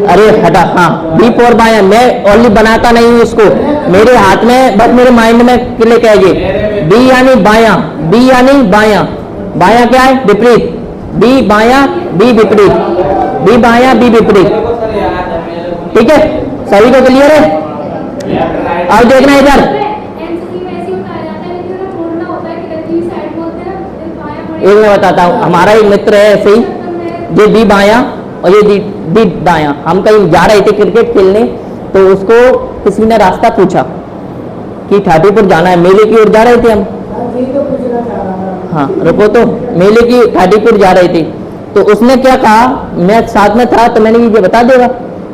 अरे हटा, हाँ, डीप और बायां। मैं ओनली बनाता नहीं हूँ इसको, मेरे हाथ में बस, मेरे माइंड में क्लिक है ये। बी यानी बायां, बी यानी बायां। बायां क्या है? विपरीत। बी बायां, बी विपरीत, बी बायां, बी विपरीत। ठीक है, सभी को क्लियर है? अब देखना इधर, एक मैं बताता हूँ। हमारा एक मित्र है ऐसे ही, ये बी बायां और ये डी दायां। हम कहीं जा रहे थे क्रिकेट खेलने, तो उसको किसी ने रास्ता पूछा कि ठाटीपुर जाना है, मेले की ओर जा रहे थे हम। हाँ रुको, तो मेले की ठाटीपुर जा रहे थे, तो उसने क्या कहा, मैं साथ में था तो मैंने ये बता देगा।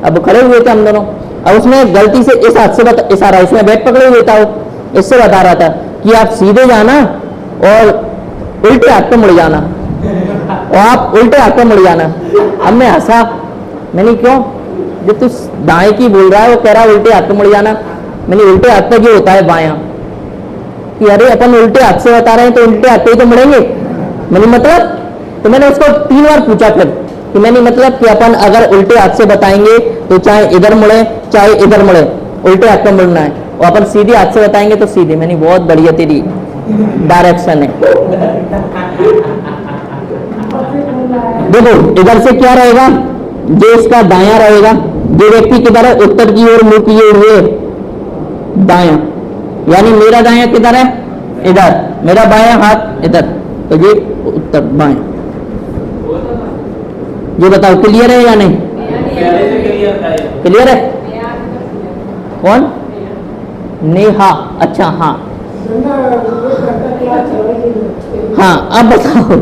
अब खड़े हुए थे हम दोनों, अब उसने गलती से इस हाथ से इशारा, इसमें बैग पकड़े हुए था, वो इससे बता रहा था कि आप सीधे जाना और उल्टे हाथ पे मुड़ जाना, और आप उल्टे हाथ पे मुड़ जाना। अब मैं हंसा, मैंने क्यों? जब तू दाएं की बोल रहा है, वो कह रहा है उल्टे हाथ पे मुड़ जाना। मैंने उल्टे हाथ पे जो होता है बायां, कि अरे अपन उल्टे हाथ से बता रहे हैं तो उल्टे हाथ पे ही तो मुड़ेंगे। मैंने मतलब, तो मैंने उसको 3 बार पूछा फिर कि मैंने मतलब कि अपन अगर उल्टे हाथ से बताएंगे तो चाहे इधर मुड़े चाहे इधर मुड़े, उल्टे हाथ पे मुड़ना है, और अपन सीधे हाथ से बताएंगे तो सीधे। मैंने बहुत बढ़िया तेरी डायरेक्शन है। देखो इधर से क्या रहेगा? जो इसका दायां रहेगा, जो व्यक्ति किधर है, उत्तर की ओर मुंह किए हुए दायां, यानी मेरा दायां किधर है, इधर, मेरा बायां हाथ इधर, तो ये उत्तर बायां। ये बताओ क्लियर है या नहीं? पहले से क्लियर था ये। क्लियर है? कौन? नेहा, अच्छा हाँ हाँ, अब बताओ।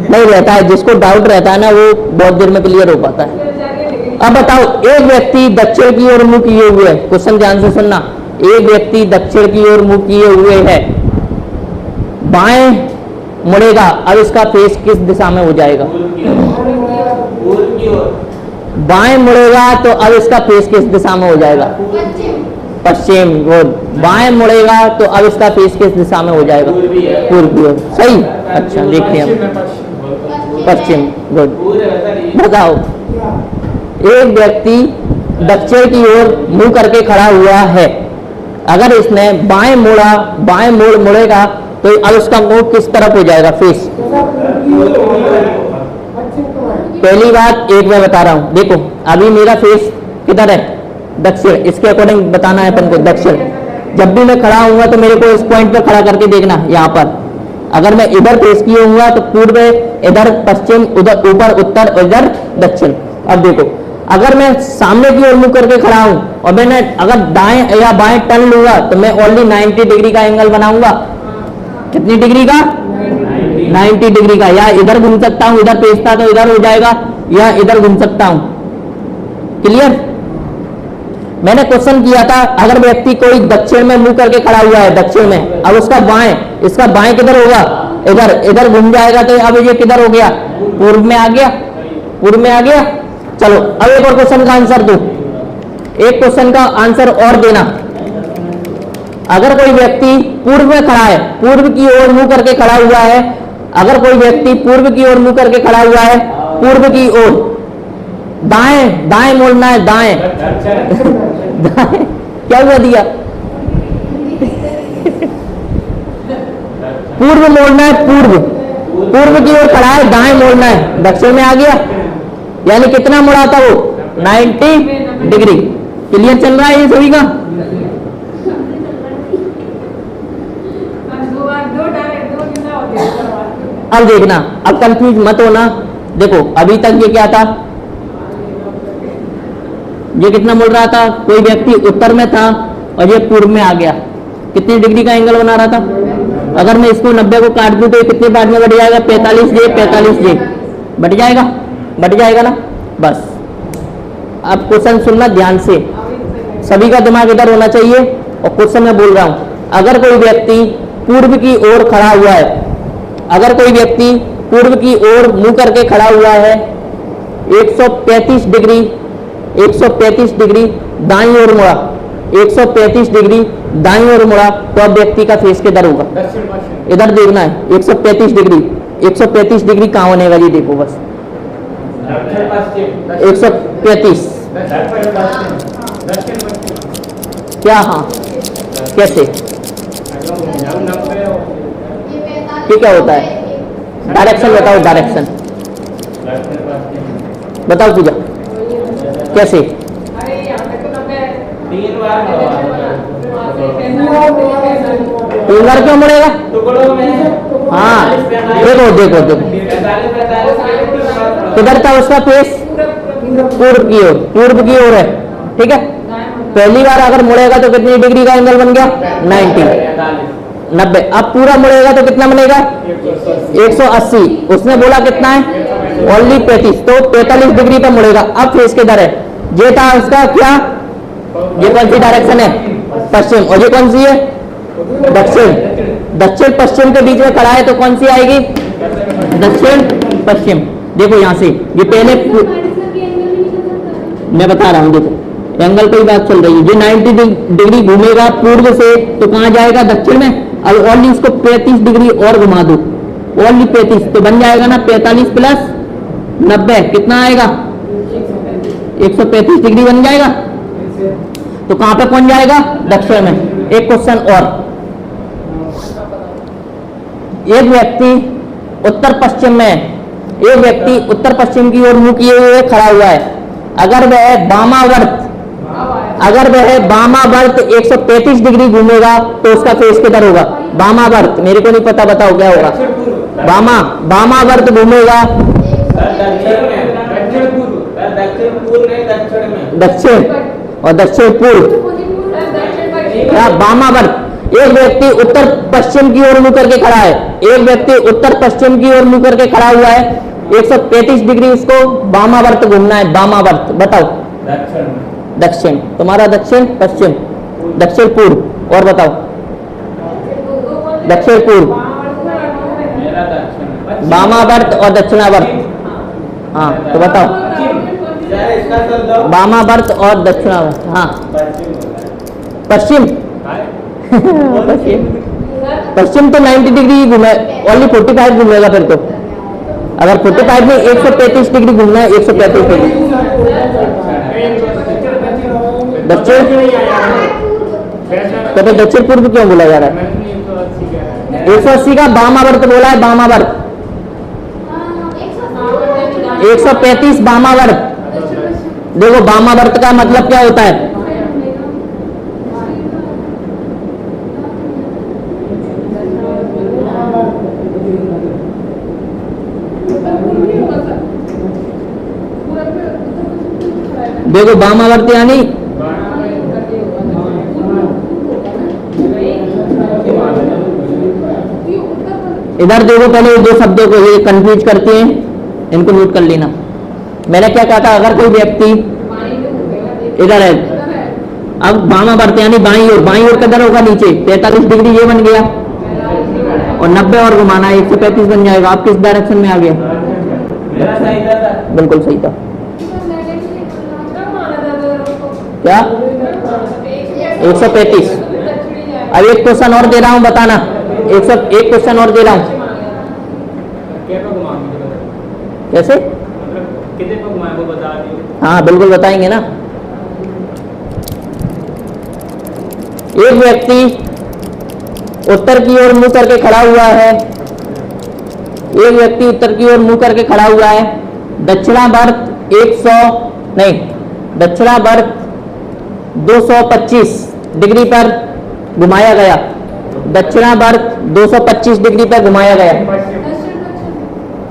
नहीं रहता है, जिसको डाउट रहता है ना वो बहुत देर में क्लियर हो पाता है। अब बताओ, एक व्यक्ति दक्षिण की ओर मुंह किए हुए है, क्वेश्चन ध्यान से सुनना, एक व्यक्ति दक्षिण की ओर मुंह किए हुए है, बाएं मुड़ेगा, अब इसका फेस किस दिशा में हो जाएगा? पूर्व की ओर। बाएं मुड़ेगा तो अब इसका फेस किस दिशा में हो जाएगा? पश्चिम। गुड। बाएं मुड़ेगा तो अब इसका फेस किस दिशा में हो जाएगा? पूर्वी है। पूर्व की ओर। सही। अच्छा देखते हैं हम। पश्चिम। गुड। पूर्व है सर ये। बताओ, एक व्यक्ति दक्षिण की ओर मुंह करके खड़ा हुआ है, अगर इसने बाएं मोड़ा, बाएं मोड़ मुड़ेगा तो अब उसका मुंह किस तरफ हो जाएगा? फेस। पहली बात एक मैं बता रहा हूं, देखो अभी मेरा फेस किधर है? दक्षिण। इसके अकॉर्डिंग बताना है अपन को दक्षिण। जब भी मैं खड़ा होऊंगा तो मेरे को इस पॉइंट पे खड़ा करके देखना, यहाँ पर। अगर मैं इधर फेस किए हुआ तो पूर्व, इधर पश्चिम, उधर ऊपर उत्तर, इधर दक्षिण। अब देखो, अगर मैं सामने की ओर मुंह करके खड़ा हूं और मैंने अगर दाएं या बाएं टर्न लूंगा तो मैं ओनली 90 डिग्री का एंगल बनाऊंगा। कितनी डिग्री का? 90 डिग्री का। या इधर घूम सकता हूं, इधर पेचता तो इधर हो जाएगा, या इधर घूम सकता हूं। क्लियर? मैंने क्वेश्चन किया था, अगर व्यक्ति कोई दक्षिण में मुंह करके खड़ा हुआ है, दक्षिण में, अब उसका बाएं, इसका बाएं किधर होगा? इधर। इधर घूम जाएगा तो अब ये किधर हो गया? पूर्व में आ गया। पूर्व में आ गया। चलो अब एक और क्वेश्चन का आंसर दो। एक क्वेश्चन का आंसर और देना। अगर कोई व्यक्ति पूर्व में खड़ा है, पूर्व की ओर मुंह करके खड़ा हुआ है, अगर कोई व्यक्ति पूर्व की ओर मुंह करके खड़ा हुआ है, पूर्व की ओर, दाएं, दाएं मोड़ना है, दाएं। दाएं क्या हुआ दिया? पूर्व मोड़ना है, पूर्व। पूर्व की ओर खड़ा है, दाएं मोड़ना है, दक्षिण में आ गया। यानी कितना मुड़ा था वो? 90 डिग्री। क्लियर चल रहा है ये सभी का? अब देखना, अब कंफ्यूज मत होना। देखो अभी तक ये क्या था? ये कितना मुड़ रहा था? कोई व्यक्ति उत्तर में था और ये पूर्व में आ गया। कितनी डिग्री का एंगल बना रहा था? अगर मैं इसको 90 को काट दूं तो ये कितने पार्ट में बढ़ जाएगा? 45J, 45J बढ़ जाएगा। बढ़ जाएगा ना? बस अब क्वेश्चन सुनना ध्यान से, सभी का दिमाग इधर होना चाहिए। और क्वेश्चन मैं बोल रहा हूं, अगर कोई व्यक्ति पूर्व की ओर खड़ा हुआ है, अगर कोई व्यक्ति पूर्व की ओर मुंह करके खड़ा हुआ है, 135 डिग्री, 135 डिग्री दाईं ओर मुड़ा, 135 डिग्री दाईं ओर मुड़ा, तो अब व्यक्ति का फेस किधर होगा? इधर देखना है। 135 डिग्री, 135 डिग्री कहाँ बनेगा? ये देखो बस, 135 क्या? हाँ कैसे? ये क्या होता है? डायरेक्शन बताओ, डायरेक्शन बताओ पूजा, कैसे? 3 बार क्यों मुड़ेगा? टुकड़ों में। हाँ देखो देखो देखो, किधर था उसका फेस? पूर्व की ओर। पूर्व की ओर है, ठीक है। पहली बार अगर मुड़ेगा तो कितनी डिग्री का एंगल बन गया? 90। अब पूरा मुड़ेगा तो कितना बनेगा? 180। उसने बोला कितना है? ओनली 35, तो 45 डिग्री पर मुड़ेगा। अब फेस किधर है? ये था उसका क्या? ये कौन सी डायरेक्शन है? पश्चिम। और ये कौन सी है? दक्षिण। दक्षिण पश्चिम के बीच में खड़ा है तो कौन सी आएगी? दक्षिण पश्चिम। देखो यहां से, ये पहले मैं बता रहा हूं, देखो एंगल की बात चल रही है। ये 90 डिग्री घूमेगा पूर्व से तो कहां जाएगा? दक्षिण में। अब ओनली इसको 35 डिग्री और घुमा दो, ओनली 35, तो बन जाएगा ना 45 प्लस 90 कितना आएगा? 135 डिग्री बन जाएगा। तो कहां पे पहुंच जाएगा? दक्षिण में। एक क्वेश्चन और, एक व्यक्ति उत्तर पश्चिम में, एक व्यक्ति उत्तर पश्चिम की ओर मुंह किए हुए खड़ा हुआ है, अगर वह वामावर्त 135 डिग्री घूमेगा तो उसका फेस किधर होगा? वामावर्त, मेरे को नहीं पता, बताओ क्या होगा? वामावर्त घूमेगा दक्षिण और दक्षिण पूर्व। क्या वामावर्त? एक व्यक्ति उत्तर पश्चिम की ओर मुंह करके खड़ा है, एक व्यक्ति उत्तर पश्चिम की ओर मुंह करके खड़ा हुआ है, 135 डिग्री इसको वामावर्त घूमना है। वामावर्त बताओ। दक्षिण, तुम्हारा दक्षिण पश्चिम, दक्षिण पूर्व, और बताओ दक्षिण पूर्व, वामावर्त और दक्षिणावर्त। हाँ तो बताओ वामावर्त और दक्षिणावर्त। हाँ पश्चिम पश्चिम तो 90 डिग्री घूमे, ओनली 45 घूमेगा फिर तो। अगर 45 में 135 डिग्री घूमना है, 135 डिग्री दक्षिण, तो फिर दक्षिण पूर्व क्यों बोला जा रहा है? 180 का वामावर्त बोला है, वामावर्त 135 वामावर्त। देखो वामावर्त का मतलब क्या होता है? देखो वामावर्त यानी इधर देखो, पहले दो शब्दों को ये कंफ्यूज करते हैं, इनको नोट कर लेना। मैंने क्या कहा था? अगर कोई व्यक्ति इधर है, अब वामावर्त यानी बाईं ओर, बाईं ओर किधर होगा? नीचे 45 डिग्री, ये बन गया, और 90 और घुमाना है, 135 बन जाएगा। आप किस डायरेक्शन में आ गया? बिल्कुल सही था। क्या? 135। अब एक क्वेश्चन और दे रहा हूं, बताना। 101 क्वेश्चन और दे रहा हूं। कैसे? हाँ बिल्कुल बताएंगे ना। एक व्यक्ति उत्तर की ओर मुंह करके खड़ा हुआ है, एक व्यक्ति उत्तर की ओर मुंह करके खड़ा हुआ है, दक्षिणावर्त 225 डिग्री पर घुमाया गया, दक्षिणावर्त 225 डिग्री पर घुमाया गया।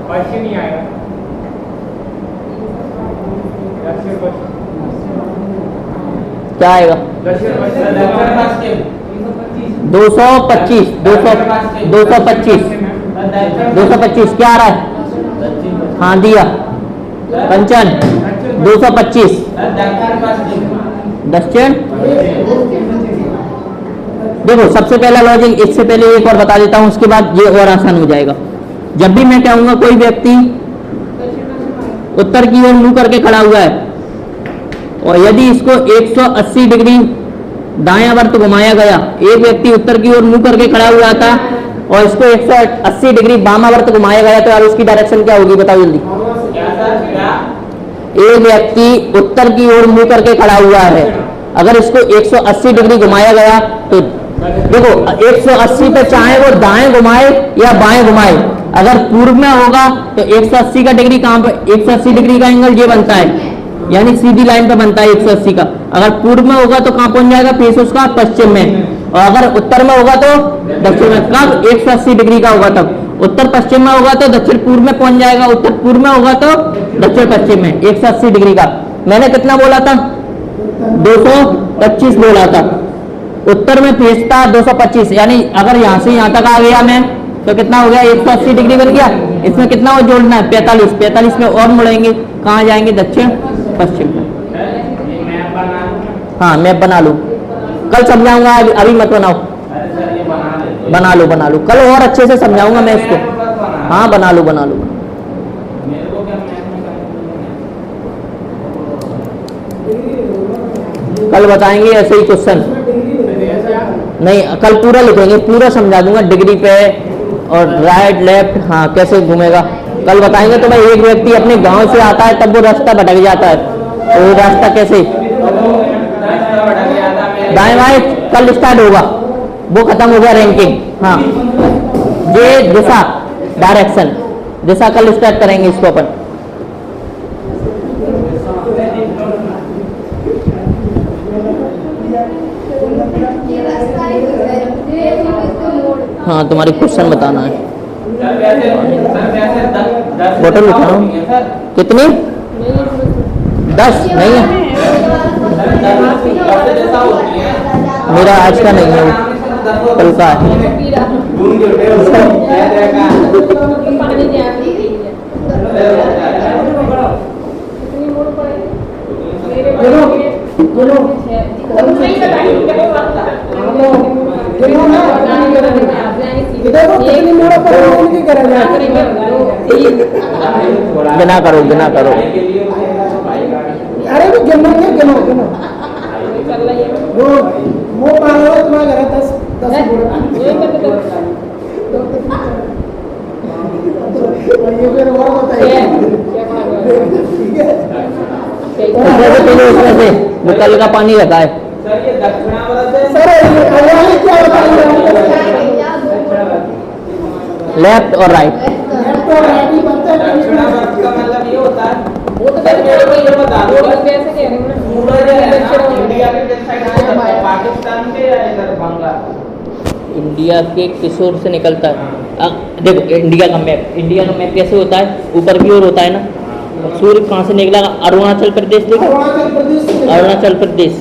पश्चिम ही आएगा, 225 क्या आएगा? 225 क्या आ रहा है? हाँ दिया कंचन 225 दक्षिण। देखो सबसे पहला लॉजिक, इससे पहले एक और बता देता हूं, उसके बाद ये और आसान हो जाएगा। जब भी मैं कहूंगा कोई व्यक्ति उत्तर की ओर मुंह करके खड़ा हुआ है और यदि इसको 180 डिग्री दायां वर्त घुमाया गया, एक व्यक्ति उत्तर की ओर मुंह करके खड़ा हुआ था और इसको 180 डिग्री वामावर्त घुमाया गया, तो यार उसकी डायरेक्शन क्या होगी? बताओ जल्दी। एक व्यक्ति उत्तर की ओर मुंह करके खड़ा हुआ है, अगर इसको 180 डिग्री घुमाया गया तो देखो 180 पे चाहे वो दाएं घुमाए या बाएं घुमाए, अगर पूर्व में होगा तो 180 का डिग्री कहां पे? 180 डिग्री का एंगल ये बनता है, यानी सीधी लाइन पे बनता है 180 का। अगर पूर्व में होगा तो कहां पहुंच जाएगा? फेस उसका पश्चिम में, और अगर उत्तर में होगा तो दक्षिण में। कब? 180 डिग्री का होगा तब। उत्तर पश्चिम में होगा तो दक्षिण पूर्व में पहुंच जाएगा, उत्तर पूर्व में होगा तो दक्षिण पश्चिम में। 180 डिग्री का मैंने कितना बोला था? 225 बोला था। उत्तर में फेस था 225, यानी अगर यहां से यहां तक आ गया मैं तो कितना हो गया? 180 डिग्री बन गया। इसमें कितना और जोड़ना है? 45। 45 में और मुड़ेंगे, कहां जाएंगे? दक्षिण पश्चिम में। हाँ मैप बना लो, कल समझाऊंगा, अभी मत बनाओ। बना लो कल और अच्छे से समझाऊंगा मैं इसको। हाँ बना लो। कल बताएंगे ऐसे ही क्वेश्चन, नहीं कल पूरा लिखेंगे, पूरा समझा दूंगा डिग्री पे और राइट लेफ्ट हाँ कैसे घूमेगा कल बताएंगे। तो भाई एक व्यक्ति अपने गांव से आता है तब वो रास्ता भटक जाता है, तो वो रास्ता कैसे दाएं बाएं कल स्टार्ट होगा, वो खत्म हो गया रैंकिंग। हाँ ये दिशा डायरेक्शन, दिशा कल स्टार्ट करेंगे इसको अपन। हाँ तुम्हारी क्वेश्चन बताना है। सर वैसे 10 बोतल उठाओ। सर कितनी? 10 नहीं है, सर 10 जैसा होती है। मेरा आज का नहीं है, कल का है। ढूंढ के उठे उसको याद रहेगा। गिना करो, गिना करो। अरे वो गिनो क्या गिनो गिनो वो पागल है तुम्हारा घर 10 ये फिर और बताइए उसमें से जो कल का पानी रखा है। सर ये दक्षिणावर्त है। सर ये क्या बताइए लेफ्ट और राइट। लेफ्ट और राइट ही बनता है दक्षिणावर्त का मतलब ये होता है वो तो सर मेरे को ये बता दो कैसे कह रहे हैं सूरज है ना इंडिया के किस साइड से जाता है, पाकिस्तान के या इधर बंगाल? इंडिया के किस ओर से निकलता है? देखो इंडिया का मैप कैसे होता है? ऊपर की ओर होता है ना। सूर्य कहाँ से निकला? अरुणाचल प्रदेश। देखो अरुणाचल प्रदेश से अरुणाचल प्रदेश